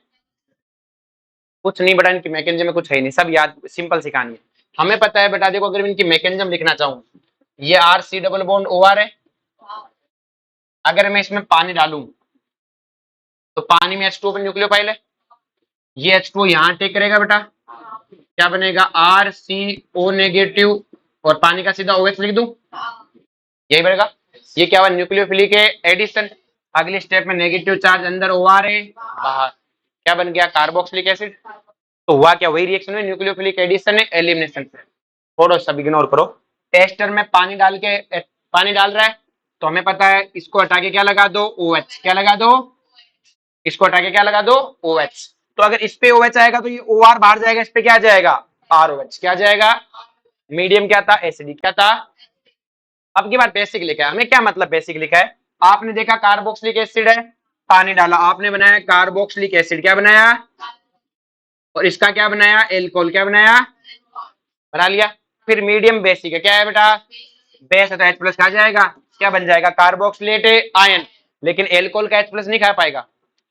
Speaker 1: कुछ नहीं बेटा, इनकी मैकेनिज्म में कुछ है ही नहीं, सब याद सिंपल सिखानी है। हमें पता है बेटा, देखो अगर इनकी मैकेनिज्म लिखना चाहूं, ये R C double bond OR है, अगर मैं इसमें पानी डालूं तो पानी में H2O पर न्यूक्लियोफाइल है, ये H2O यहाँ टेक करेगा बेटा, क्या बनेगा RCO- और पानी का सीधा OH लिख दूं, यही बनेगा। ये क्या हुआ, न्यूक्लियोफिलिक एडिशन। अगले स्टेप में नेगेटिव चार्ज अंदर OR है, बाहर क्या बन गया, कार्बोक्सिलिक एसिड। तो हुआ क्या, वही रिएक्शन में न्यूक्लियोफिलिक एडिशन है, एलिमिनेशन। थोड़ा सा इग्नोर करो, टेस्टर में पानी डाल के, पानी डाल रहा है तो हमें पता है इसको हटा के क्या लगा दो, OH, क्या लगा दो, इसको हटा के क्या लगा दो, OH। तो अगर इस पे OH आएगा तो ये OR बाहर जाएगा, इस पे क्या जाएगा, ROH, क्या जाएगा, मीडियम क्या था, एसिडिक क्या था। अब की बार बेसिक लिखा है, हमें क्या मतलब बेसिक लिखा है, आपने देखा कार्बोक्सिलिक एसिड है, पानी डाला, आपने बनाया कार्बोक्सिलिक एसिड, क्या बनाया, और इसका क्या बनाया, एल्कोहल, क्या बनाया, बना लिया। फिर मीडियम बेसिक है, क्या है बेटा, बेस है तो H+ खा जाएगा, क्या बन जाएगा, कार्बोक्सिलेट आयन। लेकिन एल्कोहल का H+ नहीं खा पाएगा,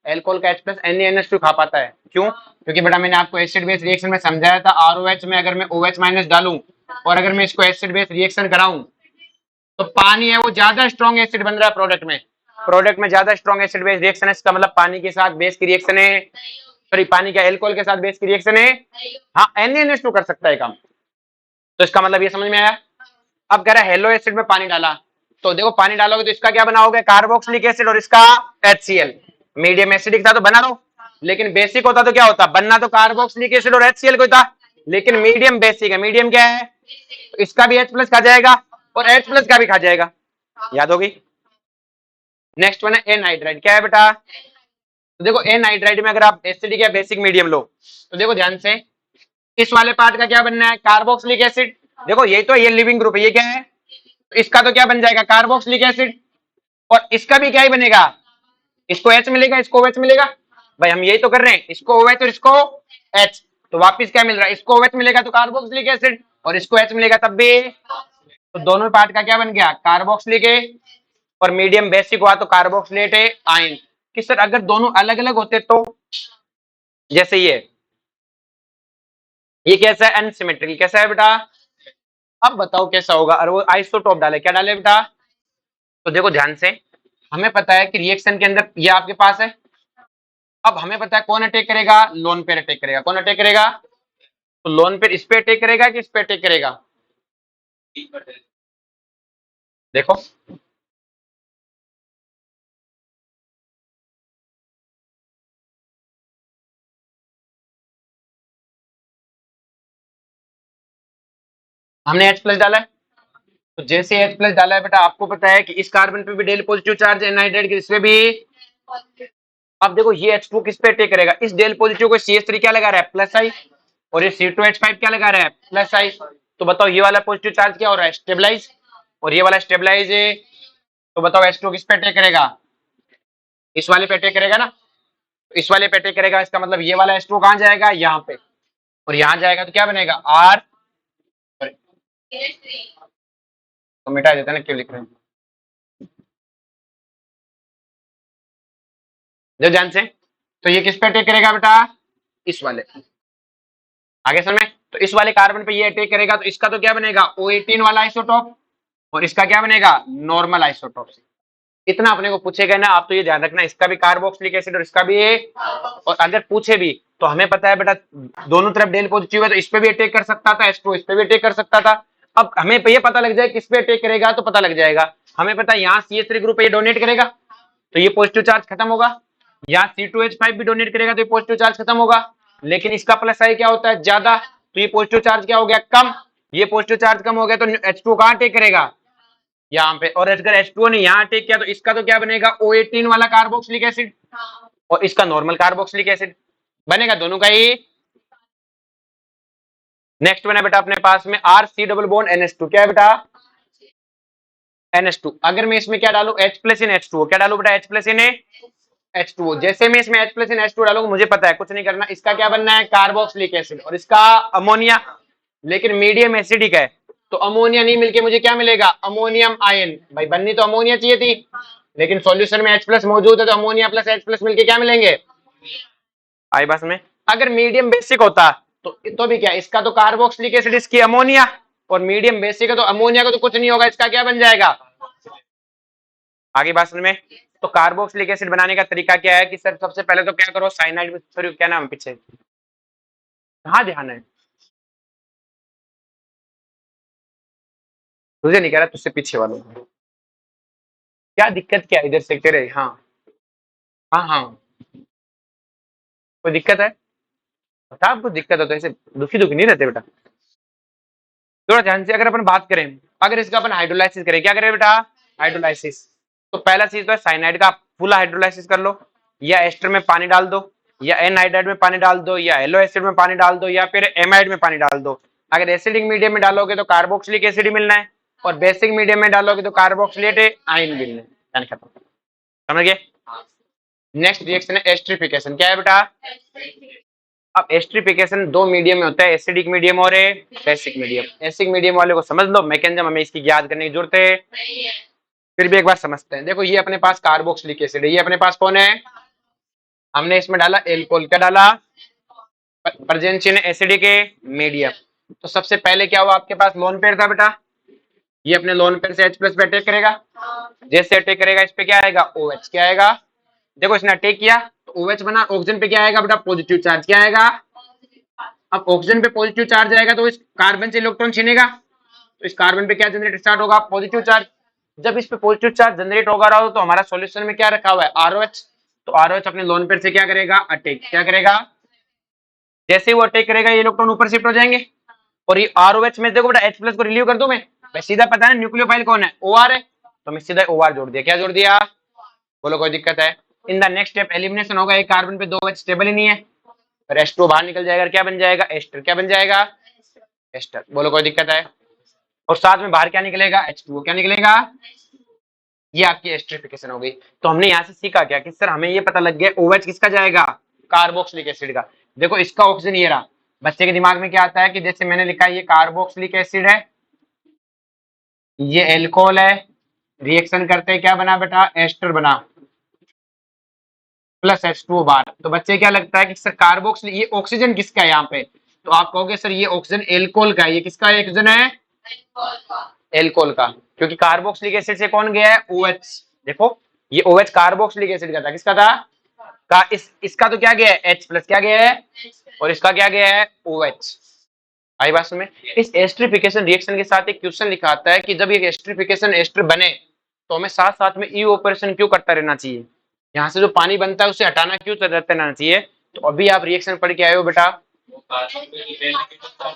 Speaker 1: एल्कोहल का H+ NaNH2 खा पाता है, क्यों, क्योंकि बेटा मैंने आपको एसिड बेस रिएक्शन में समझाया था, ROH में अगर मैं OH- डालूं और अगर मैं इसको एसिड बेस रिएक्शन कराऊं तो पानी है वो ज्यादा स्ट्रॉन्ग एसिड बन रहा है प्रोडक्ट में, प्रोडक्ट में ज्यादा स्ट्रॉन्ग एसिड बेस रिएक्शन है, इसका मतलब पानी के साथ बेस की रिएक्शन है, सॉरी पानी का एल्कोहल के साथ बेस की रिएक्शन है, हाँ NaNH2 कर सकता है काम। तो इसका मतलब ये समझ में आया। अब कह रहा है हेलो एसिड में पानी डाला, तो देखो पानी डालोगे तो इसका क्या बनाओगे, कार्बोक्सिलिक एसिड, और इसका HCl, मीडियम एसिडिक था तो बना लो, लेकिन बेसिक होता तो क्या होता, बनना तो कार्बोक्सिलिक एसिड और HCl को था, लेकिन मीडियम बेसिक है, मीडियम क्या है, तो इसका भी H+ खा जाएगा और H+ का भी खा जाएगा, याद होगी। नेक्स्ट वन है एनहाइड्राइड, क्या है बेटा, तो देखो एनहाइड्राइड में अगर आप एसिडिक या बेसिक मीडियम लो तो देखो ध्यान से, इस वाले पार्ट का क्या बनना है, कार्बोक्सिलिक एसिड, देखो यही तो, ये लिविंग ग्रुप है, ये क्या है, तो इसका तो क्या बन जाएगा, कार्बोक्सिलिक एसिड, और इसका भी क्या ही बनेगा, इसको H मिलेगा, इसको OH मिलेगा, भाई हम यही तो कर रहे हैं, इसको OH और इसको H, तो वापिस क्या मिल रहा है, इसको OH मिलेगा तो कार्बोक्सिलिक एसिड, और इसको H मिलेगा तब भी, तो दोनों पार्ट का क्या बन गया, कार्बोक्सिलिक है, और मीडियम बेसिक हुआ तो कार्बोक्सिलेट है आयन। कि सर अगर दोनों अलग अलग होते तो, जैसे ये कैसा है, अनसिमेट्रिकल, कैसा है बेटा, अब बताओ कैसा होगा, और वो आइसोटोप डाले, क्या डाले बेटा, तो देखो ध्यान से, हमें पता है कि रिएक्शन के अंदर ये आपके पास है, अब हमें पता है कौन अटैक करेगा, लोन पेयर अटैक करेगा, कौन अटैक करेगा, तो लोन पेयर इस पे अटैक करेगा कि इस पे अटैक करेगा, देखो हमने H+ डाला है, तो जैसे H+ डाला है बेटा, आपको पता है कि इस कार्बन पे भी डेल पॉजिटिव चार्ज है, एनहाइड्राइड के, इसमें भी। अब देखो ये H2 किस पे अटैक करेगा, इस डेल पॉजिटिव को CH3 क्या लगा रहा है, +I, और ये C2H5 क्या लगा रहा है, +I। तो बताओ ये वाला पॉजिटिव चार्ज क्या हो रहा है, स्टेबलाइज, और ये वाला स्टेबलाइज है, तो बताओ H2 किस पे अटैक करेगा, इस वाले पे अटैक करेगा ना, तो इस वाले पे अटैक करेगा, इसका मतलब ये वाला H2 कहाँ जाएगा, यहाँ पे, और यहाँ जाएगा तो क्या बनेगा, R, तो मिटा देते हैं ना, क्यों लिख रहे हैं, जो ध्यान से, तो ये किस पे अटैक करेगा बेटा, इस वाले, आगे समझ में, तो इस वाले कार्बन पे ये अटैक करेगा तो इसका तो क्या बनेगा, O18 वाला आइसोटोप, और इसका क्या बनेगा, नॉर्मल आइसोटोप। इतना अपने को पूछेगा ना, आप तो ये ध्यान रखना, इसका भी कार्बोक्सिलिक एसिड और इसका भी और अगर पूछे भी तो हमें पता है बेटा दोनों तरफ डेल पॉजिटिव है, तो इस पे भी अटैक कर सकता था H2, इस पे भी अटैक कर सकता था। अब हमें ये पता लग जाए किस पे अटैक करेगा तो पता लग जाएगा। हमें पता है यहाँ CH3 ग्रुप ये डोनेट करेगा तो ये पॉजिटिव चार्ज खत्म होगा, यहाँ C2H5 भी डोनेट करेगा तो ये पॉजिटिव चार्ज खत्म होगा। लेकिन इसका प्लस आई क्या होता है, ज्यादा, तो ये पॉजिटिव चार्ज क्या हो गया, कम। ये पॉजिटिव चार्ज कम हो गया तो H2 कहाँ अटैक करेगा, यहाँ पे। और अगर H2O ने यहाँ अटैक किया तो इसका तो क्या बनेगा, O18 वाला कार्बोक्सिलिक एसिड और इसका नॉर्मल कार्बोक्सिलिक एसिड बनेगा, दोनों का ही। नेक्स्ट बना बेटा अपने पास में RC डबल बॉन्ड NH2, क्या है बेटा, NH2। अगर मैं इसमें क्या डालू, H प्लस इन H2O, क्या डालू बेटा, H प्लस इन H2O। जैसे मैं इसमें H प्लस इन H2 डालूंगा, मुझे पता है कुछ नहीं करना, इसका क्या बनना है, कार्बोक्सिलिक एसिड और इसका अमोनिया। लेकिन मीडियम एसिडिक है तो अमोनिया नहीं मिलके मुझे क्या मिलेगा, अमोनियम आयन। भाई बननी तो अमोनिया चाहिए थी, लेकिन सॉल्यूशन में H प्लस मौजूद है तो अमोनिया प्लस H प्लस मिलके क्या मिलेंगे, आई बस में। अगर मीडियम बेसिक होता तो भी क्या, इसका तो कार्बोक्सिलिक एसिड, इसकी अमोनिया, और मीडियम बेसिक है तो अमोनिया को तो कुछ नहीं होगा, इसका क्या बन जाएगा। आगे बात में, तो कार्बोक्सिलिक एसिड बनाने का तरीका क्या है कि सर सबसे पहले तो क्या करो, साइनाइड, सॉरी क्या नाम पीछे, कहाँ ध्यान है, तुझे नहीं कह रहा, तुझसे पीछे वालों को। क्या दिक्कत क्या है इधर से तेरे, हाँ हाँ हाँ, कोई दिक्कत है, बता आपको दिक्कत है तो ऐसे दुखी दुखी नहीं रहते बेटा। थोड़ा ध्यान से अगर अपन बात करें, अगर इसका अपन हाइड्रोलाइसिस करें, क्या करें बेटा, हाइड्रोलाइसिस। तो पहला चीज तो है साइनाइड का फुल हाइड्रोलाइसिस कर लो, या एस्टर में पानी डाल दो, या एनहाइड्राइड में पानी डाल दो, या येलो एसिड में पानी डाल दो, या फिर एमाइड में पानी डाल दो। अगर एसिडिक मीडियम में डालोगे तो कार्बोक्सिलिक एसिड ही मिलना है, और बेसिक मीडियम में डालोगे तो कार्बोक्सिलेट आयन मिलना है, खत्म, समझ गए। नेक्स्ट रिएक्शन है एस्ट्रिफिकेशन, क्या है बेटा। अब एस्ट्रिफिकेशन दो मीडियम में होता है, एसिडिक मीडियम और बेसिक मीडियम। एसिडिक मीडियम वाले को समझ लो, मैकेनिज्म हमें इसकी याद करने की जरूरत है, फिर भी एक बार समझते हैं। देखो ये अपने पास कार्बोक्सिलिक एसिड है, ये अपने पास कौन है, हमने इसमें डाला एल्कोहल, क्या डाला, प्रेजेंट एसिडिक मीडियम। तो सबसे पहले क्या हुआ, आपके पास लोन पेयर था बेटा, ये अपने लोन पेयर से H प्लस पे अटैक करेगा, जैसे अटैक करेगा इस पे क्या आएगा, OH, क्या आएगा, देखो इसने अटैक किया तो OH बना, ऑक्सीजन पे क्या आएगा बेटा, पॉजिटिव चार्ज, क्या आएगा। अब ऑक्सीजन पे पॉजिटिव चार्ज आएगा तो इस कार्बन से इलेक्ट्रॉन छीनेगा, तो इस कार्बन पे क्या जनरेट स्टार्ट होगा, पॉजिटिव चार्ज। जब इस पे पॉजिटिव चार्ज जनरेट होगा रहा हो तो हमारा सॉल्यूशन में क्या रखा हुआ है, ROH। तो ROH अपने लोन पेयर से क्या करेगा, अटैक, क्या करेगा, जैसे ही वो अटैक करेगा ये इलेक्ट्रॉन ऊपर शिफ्ट हो जाएंगे, और ये ROH में देखो बेटा H प्लस को रिलीव कर दूं मैं सीधा पता है न्यूक्लियोफाइल कौन है, OR है, तो मैं सीधा OR जोड़ दिया, क्या जोड़ दिया, बोलो कोई दिक्कत है। In the next step elimination होगा, एक कार्बन पे 2 H स्टेबल ही नहीं है, और H2 बाहर निकल जाएगा, क्या बन जाएगा, एस्टर, क्या बन जाएगा, एस्टर, बोलो कोई दिक्कत है। और साथ में बाहर क्या निकलेगा, H2O, क्या निकलेगा, ये आपकी एस्ट्रिफिकेशन हो गई। तो हमने यहाँ से सीखा क्या कि सर हमें ये पता लग गया OH किसका जाएगा, कार्बोक्सिलिक एसिड का। देखो इसका ऑक्सीजन ये रहा, बच्चे के दिमाग में क्या आता है कि जैसे मैंने लिखा है ये कार्बोक्सिलिक एसिड है, ये एल्कोहल है, रिएक्शन करते क्या बना बेटा, एस्टर बना, प्लस H2O बार। तो बच्चे क्या लगता है कि सर कार्बोक्सिलिक, ये ऑक्सीजन किसका है यहाँ पे, तो आप कहोगे सर ये ऑक्सीजन एल्कोहल का है, ये किसका ऑक्सीजन है, एल्कोहल का, क्योंकि कार्बोक्सिलिक एसिड से कौन गया है, OH। देखो ये OH कार्बोक्सिलिक एसिड का था, किसका था, का इसका तो क्या गया है, H प्लस, क्या गया है, और इसका क्या गया है, OH। आई बात में, इस एस्ट्रिफिकेशन रिएक्शन के साथ एक क्वेश्चन लिखा आता है कि जब ये एस्ट्रिफिकेशन एस्टर बने तो हमें साथ साथ में ई ऑपरेशन क्यों करता रहना चाहिए, यहाँ से जो पानी बनता है उसे हटाना क्यों रहना चाहिए। तो अभी आप रिएक्शन पढ़ के आए हो बेटा,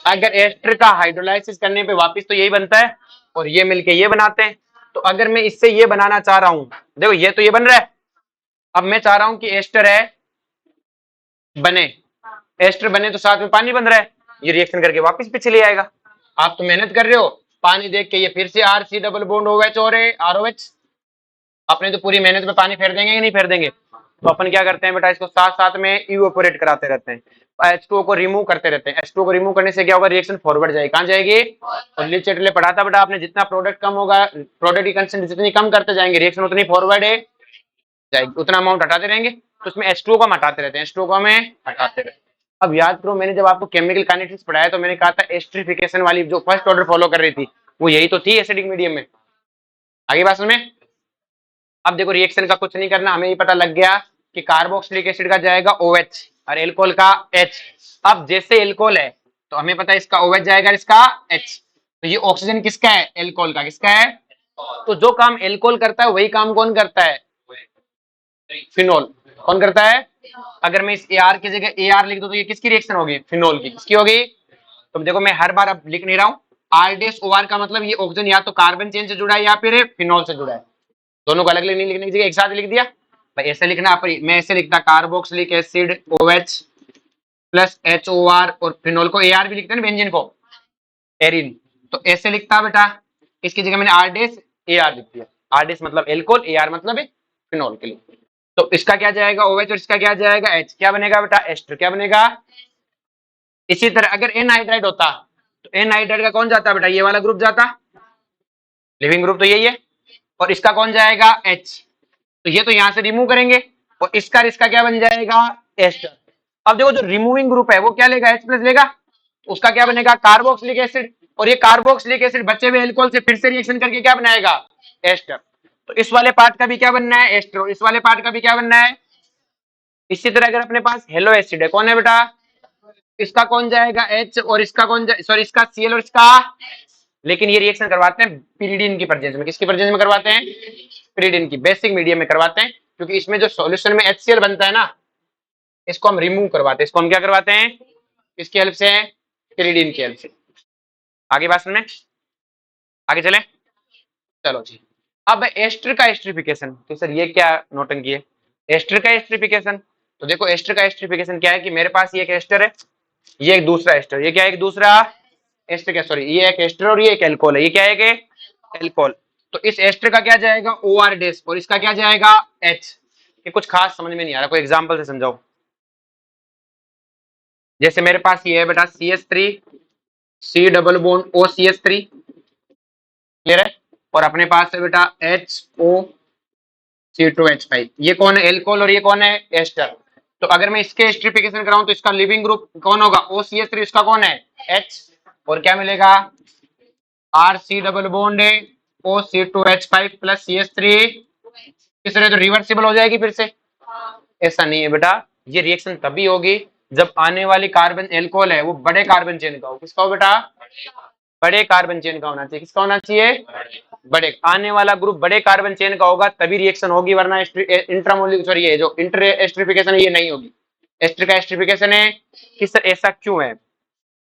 Speaker 1: अगर एस्टर का हाइड्रोलाइसिस करने पे वापस तो यही बनता है और ये मिलके ये बनाते हैं। तो अगर मैं इससे ये बनाना चाह रहा हूं, देखो ये तो ये बन रहा है, अब मैं चाह रहा हूं कि एस्टर है बने, एस्टर बने तो साथ में पानी बन रहा है, ये रिएक्शन करके वापस पीछे ले आएगा। आप तो मेहनत कर रहे हो, पानी देख के ये फिर से RC डबल बॉन्ड OH और ROH, अपने तो पूरी मेहनत में पानी फेर देंगे कि नहीं फेर देंगे। तो अपन क्या करते हैं बेटा, इसको साथ साथ में इवेपोरेट कराते रहते हैं, H2O को रिमूव करते रहते हैं। H2O को रिमूव करने से क्या होगा, रिएक्शन फॉरवर्ड जाएगी, कहां जाएगी, और लिटरेचर पढ़ा था बेटा आपने, जितना प्रोडक्ट कम होगा, प्रोडक्ट की कंसेंट जितनी कम करते जाएंगे रिएक्शन उतनी फॉरवर्ड है जाएगी, उतना अमाउंट हटाते रहेंगे। तो उसमें H2O को हम हटाते रहते हैं, H2O को हमें हटाते रहते हैं। अब याद करो मैंने जब आपको केमिकल काइनेटिक्स पढ़ाया तो मैंने कहा था एस्ट्रिफिकेशन वाली जो फर्स्ट ऑर्डर फॉलो कर रही थी वो यही तो थी एसिडिक मीडियम में, आगे बात समझ में। अब देखो रिएक्शन का कुछ नहीं करना, हमें ये पता लग गया कि कार्बोक्सिलिक एसिड का जाएगा OH और एल्कोहल का H। अब जैसे एल्कोहल है तो हमें पता है इसका OH जाएगा, इसका H। तो ये ऑक्सीजन किसका है? एल्कोहल का। किसका है? तो जो काम एल्कोहल करता है वही काम कौन करता है? फिनोल। कौन करता है? अगर मैं इस AR की जगह AR लिख दूं तो ये किसकी रिएक्शन होगी? फिनोल की। किसकी होगी? तो देखो मैं हर बार अब लिख नहीं रहा हूं। R-OR का मतलब ये ऑक्सीजन या तो कार्बन चेन से जुड़ा है या फिर फिनोल से जुड़ा है। दोनों को अलग अलग नहीं लिखने की जगह एक साथ लिख दिया भाई। ऐसे लिखना, मैं ऐसे लिखता carboxylic acid OH plus HOR और फिनोल को AR भी लिखते हैं ना, बेंजीन को एरिन। तो ऐसे लिखता बेटा, इसकी जगह मैंने R-AR लिख दिया। R- मतलब एल्कोहल, AR मतलब फिनोल के लिए। तो इसका क्या जाएगा? OH और इसका क्या जाएगा? H। क्या बनेगा बेटा? एस्टर। क्या बनेगा? इसी तरह अगर एनहाइड्राइड होता तो एनहाइड्राइड का कौन जाता बेटा? ये वाला ग्रुप जाता, लिविंग ग्रुप तो यही है। और इसका कौन जाएगा? H। तो ये तो यहां से रिमूव करेंगे और इसका क्या बन जाएगा? एस्टर। अब देखो जो रिमूविंग ग्रुप है वो क्या लेगा? H+ लेगा। उसका क्या बनेगा? Carboxylic acid. और ये कार्बोक्सिलिक एसिड बचे हुए एल्कोहल से फिर से रिएक्शन करके क्या बनाएगा? एस्टर। तो इस वाले पार्ट का भी क्या बनना है? एस्टर। इस वाले पार्ट का भी क्या बनना है? इसी तरह अगर अपने पास हेलो एसिड है, कौन है बेटा? इसका कौन जाएगा? H और इसका कौन सॉरी इसका Cl और इसका। लेकिन ये रिएक्शन करवाते हैं पिरिडीन की प्रेजेंस में। किसकी प्रेजेंस में करवाते हैं? पिरिडीन की। बेसिक मीडियम में करवाते हैं क्योंकि इसमें जो सॉल्यूशन में HCl बनता है ना, इसको हम रिमूव करवाते हैं। इसको हम क्या करवाते हैं? किसकी हेल्प से? पिरिडीन की हेल्प से। आगे बात में आगे चले, चलो जी। अब एस्टर का एस्टरिफिकेशन, तो सर ये क्या नोटंकी है? एस्टर का एस्टरिफिकेशन, तो देखो एस्टर का एस्टरिफिकेशन क्या है कि मेरे पास ये एक एस्टर है, ये एक दूसरा एस्टर। ये क्या है? एक दूसरा एस्टर। क्या सॉरी, ये एक एस्टर और ये एक एल्कोहल है। ये क्या है? कि एल्कोहल। तो इस एस्टर का क्या जाएगा? OR- और इसका क्या जाएगा? H। ये कुछ खास समझ में नहीं आ रहा, कोई एग्जांपल से समझाओ। जैसे मेरे पास ये है बेटा CH3 C double bond OCH3, clear है? और अपने पास है बेटा HOC2H5। ये कौन है? एल्कोहल। और ये कौन है? एस्टर। तो अगर मैं इसके एस्टरिफिकेशन कराऊं तो इसका लिविंग ग्रुप कौन होगा? OCH3। इसका कौन है? H। और क्या मिलेगा? RC डबल बॉन्ड है OC2H5 प्लस CH3। इस तरह तो रिवर्सिबल हो जाएगी फिर से। ऐसा नहीं है बेटा, ये रिएक्शन तभी होगी जब आने वाली कार्बन एल्कोहल है वो बड़े कार्बन चेन का हो। किसका हो बेटा? बड़े कार्बन चेन का होना चाहिए। किसका होना चाहिए? बड़े। आने वाला ग्रुप बड़े कार्बन चेन का होगा तभी रिएक्शन होगी, वरना इंट्रामोलिक्यूलर सॉरी ये जो इंटर एस्टरिफिकेशन है ये नहीं होगी। एस्टर का एस्टरिफिकेशन है कि सर ऐसा क्यों है,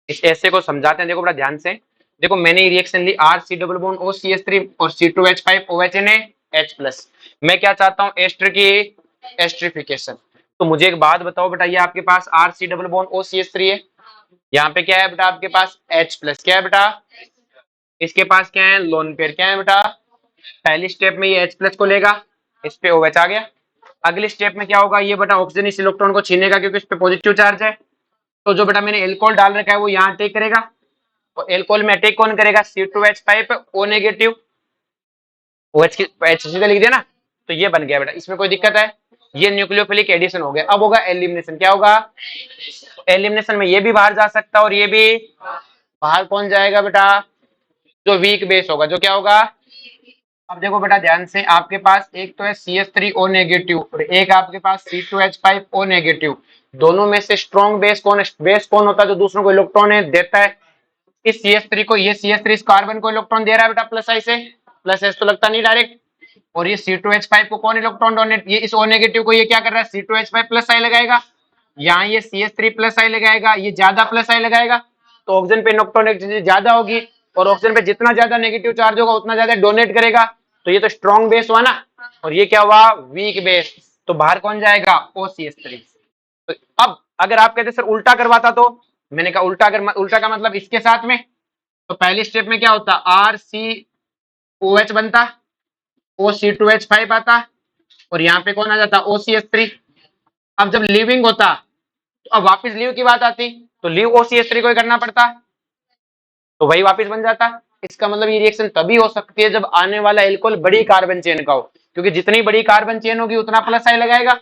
Speaker 1: इस ऐसे को समझाते हैं। देखो बड़ा ध्यान से देखो, मैंने रिएक्शन ली RC डबल बॉन्ड OCH3 और C2H5 OH H+। मैं क्या चाहता हूं? एस्टर की एस्टरिफिकेशन। तो मुझे एक बात बताओ बेटा, ये आपके पास RC डबल बॉन्ड OCH3 है, यहाँ पे क्या है बेटा? आपके पास H+। क्या है बेटा? इसके पास क्या है? Lone pair. क्या है बेटा? पहली स्टेप में ये H+ को लेगा, इस पे OH आ गया। अगली स्टेप में क्या होगा? ये बेटा ऑक्सीजन इस इलेक्ट्रॉन को छीनेगा क्योंकि इस पे पॉजिटिव चार्ज है। तो जो बेटा मैंने एल्कोहल डाल रखा है वो यहाँ अटैक करेगा। और एल्कोहल में अटैक कौन करेगा? C2H5 O-। OH की H सीधा लिख दिया ना, तो ये बन गया बेटा। इसमें कोई दिक्कत है? ये न्यूक्लियोफिलिक एडिशन हो गया। अब होगा एलिमिनेशन। क्या होगा? एलिमिनेशन में ये भी बाहर जा सकता है और ये भी बाहर। कौन जाएगा बेटा? जो वीक बेस होगा। जो क्या होगा? अब देखो बेटा ध्यान से, आपके पास एक तो है CH3O- और एक आपके पास C2H5O-। दोनों में से स्ट्रॉन्ग बेस कौन है? बेस कौन होता है जो दूसरों को इलेक्ट्रॉन देता है? इस CH3 को। ये CH3 इस कार्बन को इलेक्ट्रॉन दे रहा है बेटा प्लस आई से। प्लस एस तो लगता नहीं डायरेक्ट। और ये C2H5 को कौन इलेक्ट्रॉन डोनेट? ये इस O- को ये क्या कर रहा है? C2H5 प्लस आई लगाएगा। यहाँ ये CH3 प्लस आई लगाएगा, ये ज्यादा प्लस आई लगाएगा। तो ऑक्सीजन पे इलेक्ट्रॉन एक्सचेंज ज्यादा होगी और ऑक्सीजन पे जितना ज्यादा नेगेटिव चार्ज होगा उतना ज्यादा डोनेट करेगा। तो ये तो स्ट्रॉन्ग बेस हुआ ना, और ये क्या हुआ? Weak base. तो बाहर कौन जाएगा? OCH3। तो अब अगर आप कहते सर उल्टा करवाता तो, मैंने कहा उल्टा अगर उल्टा का मतलब इसके साथ में, तो पहली स्टेप में क्या होता? RCOH बनता, OC2H5 आता और यहाँ पे कौन आ जाता? OCH3। अब जब लिविंग होता तो अब वापस लीव की बात आती, तो लीव OCH3 को ही करना पड़ता, तो वही वापस बन जाता। इसका मतलब ये रिएक्शन तभी हो सकती है जब आने वाला एल्कोहल बड़ी कार्बन चेन का हो, क्योंकि जितनी बड़ी कार्बन चेन होगी उतना प्लस आई लगाएगा,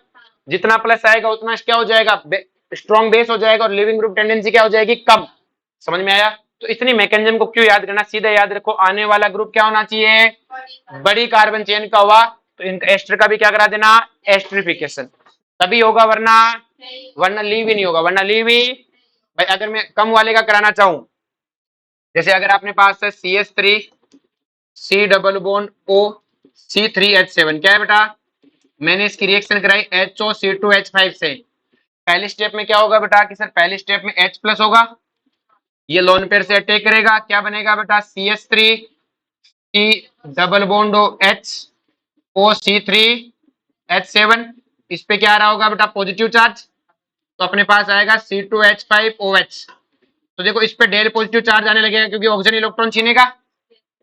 Speaker 1: जितना प्लस आएगा उतना क्या हो जाएगा? स्ट्रॉन्ग बेस हो जाएगा और लिविंग ग्रुप टेंडेंसी क्या हो जाएगी? कम। समझ में आया? तो इतनी मैकेनिज्म को क्यों याद करना? सीधा याद रखो, आने वाला ग्रुप क्या होना चाहिए? बड़ी कार्बन चेन का हुआ तो इनका एस्टर का भी क्या करा देना, एस्टरिफिकेशन, तभी होगा, वरना वरना लीव ही नहीं होगा, वरना लीव ही। भाई अगर मैं कम वाले का कराना चाहूं, जैसे अगर आपने पास है CH3 C double bond O C3H7, क्या है बेटा, मैंने इसकी रिएक्शन कराई HOC2H5 से। पहली स्टेप में क्या होगा बेटा कि सर पहली स्टेप में H प्लस होगा, ये लोन पेयर से अटैक करेगा, क्या बनेगा बेटा CH3 C double bond HOC3H7, इस पे क्या आ रहा होगा बेटा पॉजिटिव चार्ज, तो अपने पास आएगा C2H5OH। तो देखो इस पे डेल पॉजिटिव चार्ज आने लगेगा क्योंकि ऑक्सीजन इलेक्ट्रॉन छीनेगा,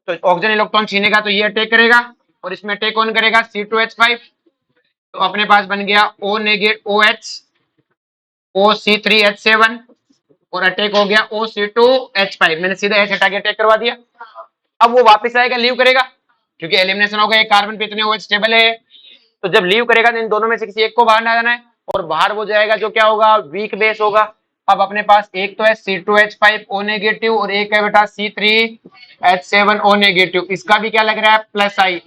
Speaker 1: तो ऑक्सीजन इलेक्ट्रॉन छीनेगा तो ये अटैक करेगा, और इसमें अटैक कौन करेगा C2H5, तो अपने पास बन गया O नेगेटिव OH OC3H7, और अटैक हो गया OC2H5, मैंने सीधा H हटा के अटैक करवा दिया। अब वो वापस आएगा, लीव करेगा, क्योंकि एलिमिनेशन होगा, एक कार्बन पे इतने OH स्टेबल है, तो जब लीव करेगा तो इन दोनों में से किसी एक को बाहर ना जाना है, और बाहर वो जाएगा जो क्या होगा, वीक बेस होगा। अब अपने पास एक तो है C2H5O नेगेटिव, और एक है बेटा C3H7O नेगेटिव, इसका भी क्या लग रहा है प्लस आई,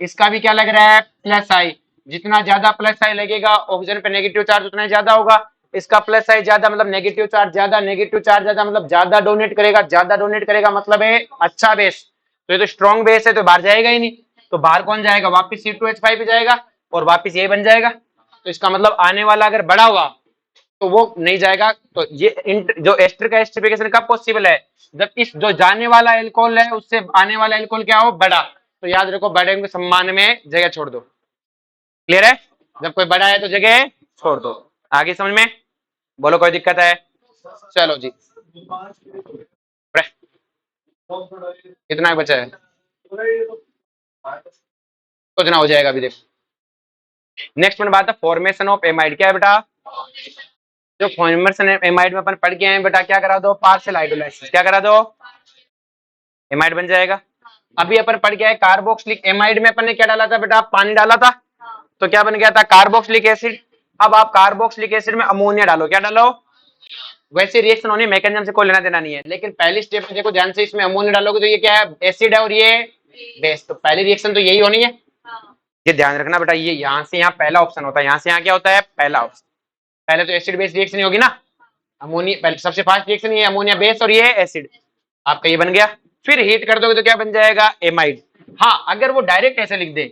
Speaker 1: इसका भी क्या लग रहा है प्लस आई। जितना ज्यादा प्लस आई लगेगा ऑक्सीजन पे नेगेटिव चार्ज उतना ज्यादा होगा, इसका प्लस आई ज्यादा मतलब नेगेटिव चार्ज ज्यादा, नेगेटिव चार्ज ज्यादा मतलब ज्यादा डोनेट करेगा, ज्यादा डोनेट करेगा मतलब है अच्छा बेस, तो ये तो स्ट्रॉन्ग बेस है, तो बाहर जाएगा ही नहीं, तो बाहर कौन जाएगा, वापस C2H5 पे जाएगा, और वापस ये बन जाएगा। तो इसका मतलब आने वाला अगर बड़ा हुआ तो वो नहीं जाएगा। तो ये जो एस्टर का एस्टरिफिकेशन कब पॉसिबल है, जब इस जो जाने वाला एल्कोहल है उससे आने वाला एल्कोहल क्या हो, बड़ा। तो याद रखो बड़े के सम्मान में जगह छोड़ दो, क्लियर है, जब कोई बड़ा है तो जगह छोड़ दो। आगे समझ में, बोलो कोई दिक्कत है, चलो जी कितना बचा है, कितना हो जाएगा अभी देखो। नेक्स्ट में बात है फॉर्मेशन ऑफ एमाइड, क्या है बेटा, जो फॉर्मेशन एमाइड में अपन पढ़ के आए बेटा, क्या करा दो, पार्शियल हाइड्रोलाइसिस, क्या करा दो, एमाइड बन जाएगा। अभी अपन पढ़ के आए कार्बोक्सिलिक एमाइड में अपन ने क्या डाला था बेटा, पानी डाला था, तो क्या बन गया था कार्बोक्सिलिक एसिड। अब आप कार्बोक्सिलिक एसिड में अमोनिया डालो, क्या डालो, वैसे रिएक्शन होने मैकेनिज्म से कोई लेना देना नहीं है, लेकिन पहली स्टेप में देखो ध्यान से, इसमें अमोनिया डालोगे तो ये क्या है, एसिड है और ये बेस, तो पहली रिएक्शन तो यही होनी है, ये ध्यान रखना बेटा, ये यहाँ से यहाँ पहला ऑप्शन होता है, यहाँ से यहाँ क्या होता है पहला ऑप्शन, पहले तो एसिड बेस रिएक्शन होगी ना, अमोनिया पहले सबसे फास्ट रिएक्शन ये अमोनिया बेस और ये एसिड, आपका ये बन गया। फिर हीट कर दोगे तो क्या बन जाएगा एमाइड। हाँ अगर वो डायरेक्ट ऐसे लिख दे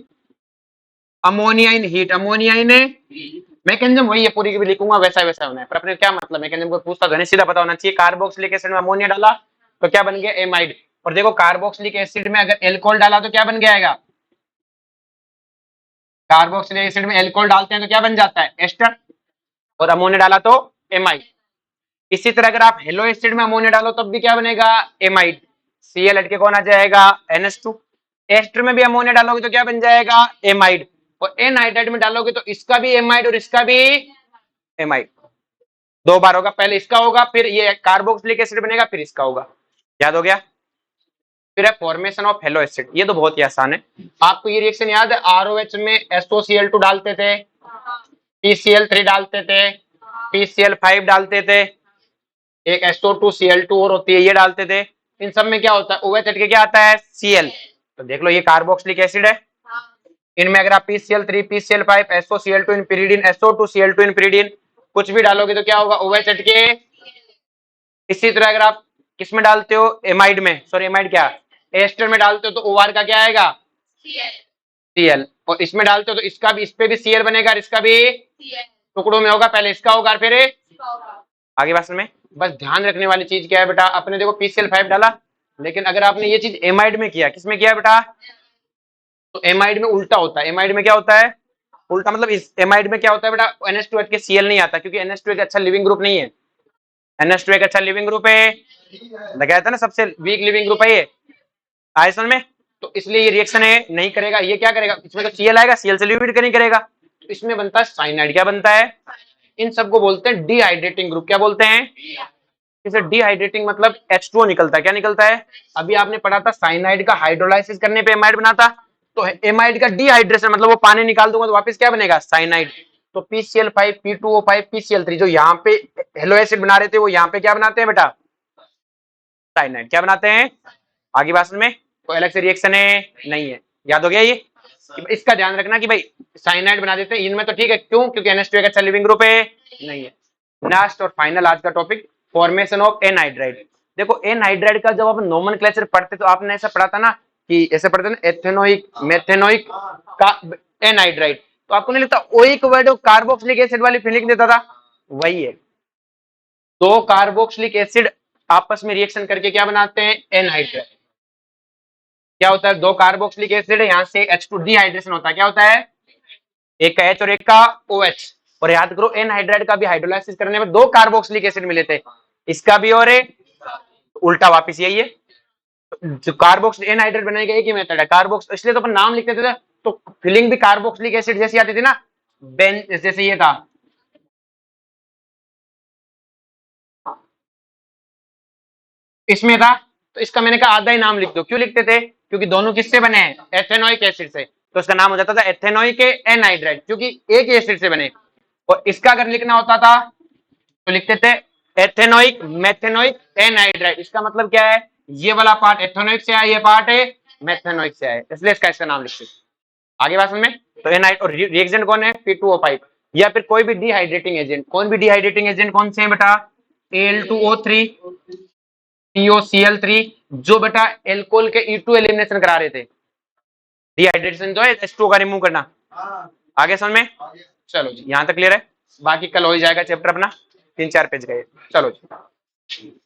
Speaker 1: ammonia in heat, ammonia in mechanism वही है, पूरी की भी लिखूंगा वैसा वैसा होना है, पर अपने क्या मतलब मैकेनिज्म को पूछता तो सीधा पता होना चाहिए। कार्बोक्सिलिक एसिड में अमोनिया डाला तो क्या बन गया एमाइड, और देखो कार्बोक्सिलिक एसिड में अगर एल्कोहल डाला तो क्या बन जाएगा, कार्बोक्सिलिक एसिड में एल्कोहल डालते हैं तो क्या बन जाता है एस्टर, और अमोनिया डाला तो एमाइड। इसी तरह अगर आप हेलो एसिड में अमोनिया डालो तब भी क्या बनेगा एमाइड, Cl हट के कौन आ जाएगा NH2। एस्टर में भी अमोनिया डालोगे तो क्या बन जाएगा एमाइड, और एनहाइड्राइड में डालोगे तो इसका भी एमाइड और इसका भी एमाइड, दो बार होगा, पहले इसका होगा फिर ये कार्बोक्सिलिक एसिड बनेगा फिर इसका होगा, याद हो गया। फिर है फॉर्मेशन ऑफ हेलो एसिड, ये तो बहुत ही आसान है, आपको ये रिएक्शन याद है, ROH में SOCl2 डालते थे, PCl3 डालते थे, PCl5 डालते थे, एक SO2Cl2 और होती है ये डालते थे, इन सब में क्या होता है OH हट के क्या आता है Cl, तो देख लो ये कार्बोक्सिलिक एसिड है, इनमें अगर आप PCl3 PCl5 SOCl2 इन pyridine SO2Cl2 इन pyridine कुछ भी डालोगे तो क्या होगा OH हट के। इसी तरह अगर आप किसमें डालते हो एमाइड में, सॉरी एमाइड क्या एस्टर में डालते हो तो OR का क्या आएगा Cl, और इसमें डालते हो तो इसका भी, इस पे भी Cl बनेगा और इसका भी टुकड़ों में होगा, पहले इसका होगा फिर आगे बात में। बस ध्यान रखने वाली चीज क्या है बेटा, अपने देखो PCl5 डाला, लेकिन अगर आपने ये चीज एमाइड में किया, किसमें किया बेटा, तो एमाइड में उल्टा होता है, एमाइड में क्या होता है उल्टा, मतलब इस एमाइड में क्या होता है बेटा NH2 हट के Cl नहीं आता, क्योंकि NH2 एक अच्छा लिविंग ग्रुप नहीं है, NH2 एक अच्छा लिविंग ग्रुप है, लगाया था ना सबसे वीक लिविंग ग्रुप है ये, आए समझ में, तो इसलिए ये रिएक्शन है नहीं करेगा, ये क्या करेगा इसमें तो Cl आएगा, Cl से लिविड नहीं करेगा, तो इसमें बनता है साइनाइड, क्या बनता है, इन सबको बोलते हैं डिहाइड्रेटिंग ग्रुप, क्या बोलते हैं, इसे डिहाइड्रेटिंग मतलब H2O निकलता है, क्या निकलता है, अभी आपने पढ़ा था साइनाइड का हाइड्रोलाइसिस करने पे एमाइड बनाता, तो एमाइड का डिहाइड्रेशन मतलब वो पानी निकाल दूंगा तो वापस क्या बनेगा साइनाइड, तो PCl5 P2O5 PCl3 जो यहाँ पे हेलो एसिड बना रहे थे वो यहाँ पे क्या बनाते हैं बेटा साइनाइड, क्या बनाते हैं, आगे बात में कोई अलग से रिएक्शन है नहीं है, याद हो गया ये। इसका ध्यान रखना कि भाई साइनाइड बना देते हैं इनमें तो ठीक है, क्यों? क्योंकि NH2 एक अच्छा लिविंग ग्रुप है नहीं है। लास्ट और फाइनल आज का टॉपिक, फॉर्मेशन ऑफ एनहाइड्राइड। देखो एनहाइड्राइड का जब आप नोमेनक्लेचर पढ़ते तो आपने ऐसा पढ़ा था ना कि ऐसे पढ़ते ना एथेनोइक मेथेनोइक का एनहाइड्राइड, तो आपको नहीं लगता ओइक वर्ड कार्बोक्सिलिक एसिड वाली फीलिंग देता था? वही है, दो कार्बोक्सिलिक एसिड आपस में रिएक्शन करके क्या बनाते हैं? एनहाइड्राइड। क्या होता है? दो कार्बोक्सिलिक एसिड है, यहां से H2 डिहाइड्रेशन होता है, क्या होता है? एक का H और एक का OH। और याद करो एनहाइड्राइड का भी हाइड्रोलाइसिस करने में दो कार्बोक्सिलिक एसिड मिले थे, इसका भी और एक उल्टा वापिस यही है। जो कार्बोक्स एनहाइड्रेट बनाने का एक ही मेथड है कार्बोक्स, इसलिए तो अपन नाम लिखते थे तो फिलिंग भी कार्बोक्सिलिक एसिड जैसी आती थी ना, बेन जैसे ये था। इसमें था तो इसका मैंने कहा आधा ही नाम लिख दो, क्यों लिखते थे? क्योंकि दोनों किससे बने हैं? एथेनोइक एसिड से, तो इसका नाम हो जाता था एथेनोइक एनहाइड्राइड, क्योंकि एक ही एसिड से बने। और इसका अगर लिखना होता था तो लिखते थे एथेनोइक मेथेनोइक एनहाइड्राइड। इसका मतलब क्या है? ये वाला पार्ट एथेनोइक से आया, ये पार्ट है मेथेनोइक से आया, इसलिए इसका नाम लिखते। आगे बात में तो एनहाइड और रिएक्शन कौन है? P2O5 या फिर कोई भी डिहाइड्रेटिंग एजेंट। कौन भी डिहाइड्रेटिंग एजेंट कौन से हैं बेटा? Al2O3 TOCl3, जो बेटा एल्कोहल के E2 एलिमिनेशन करा रहे थे। डिहाइड्रेशन जो है H2O का रिमूव करना। आगे समझ में? चलो जी यहां तक क्लियर है, बाकी कल हो जाएगा चैप्टर अपना, 3-4 पेज गए। चलो जी।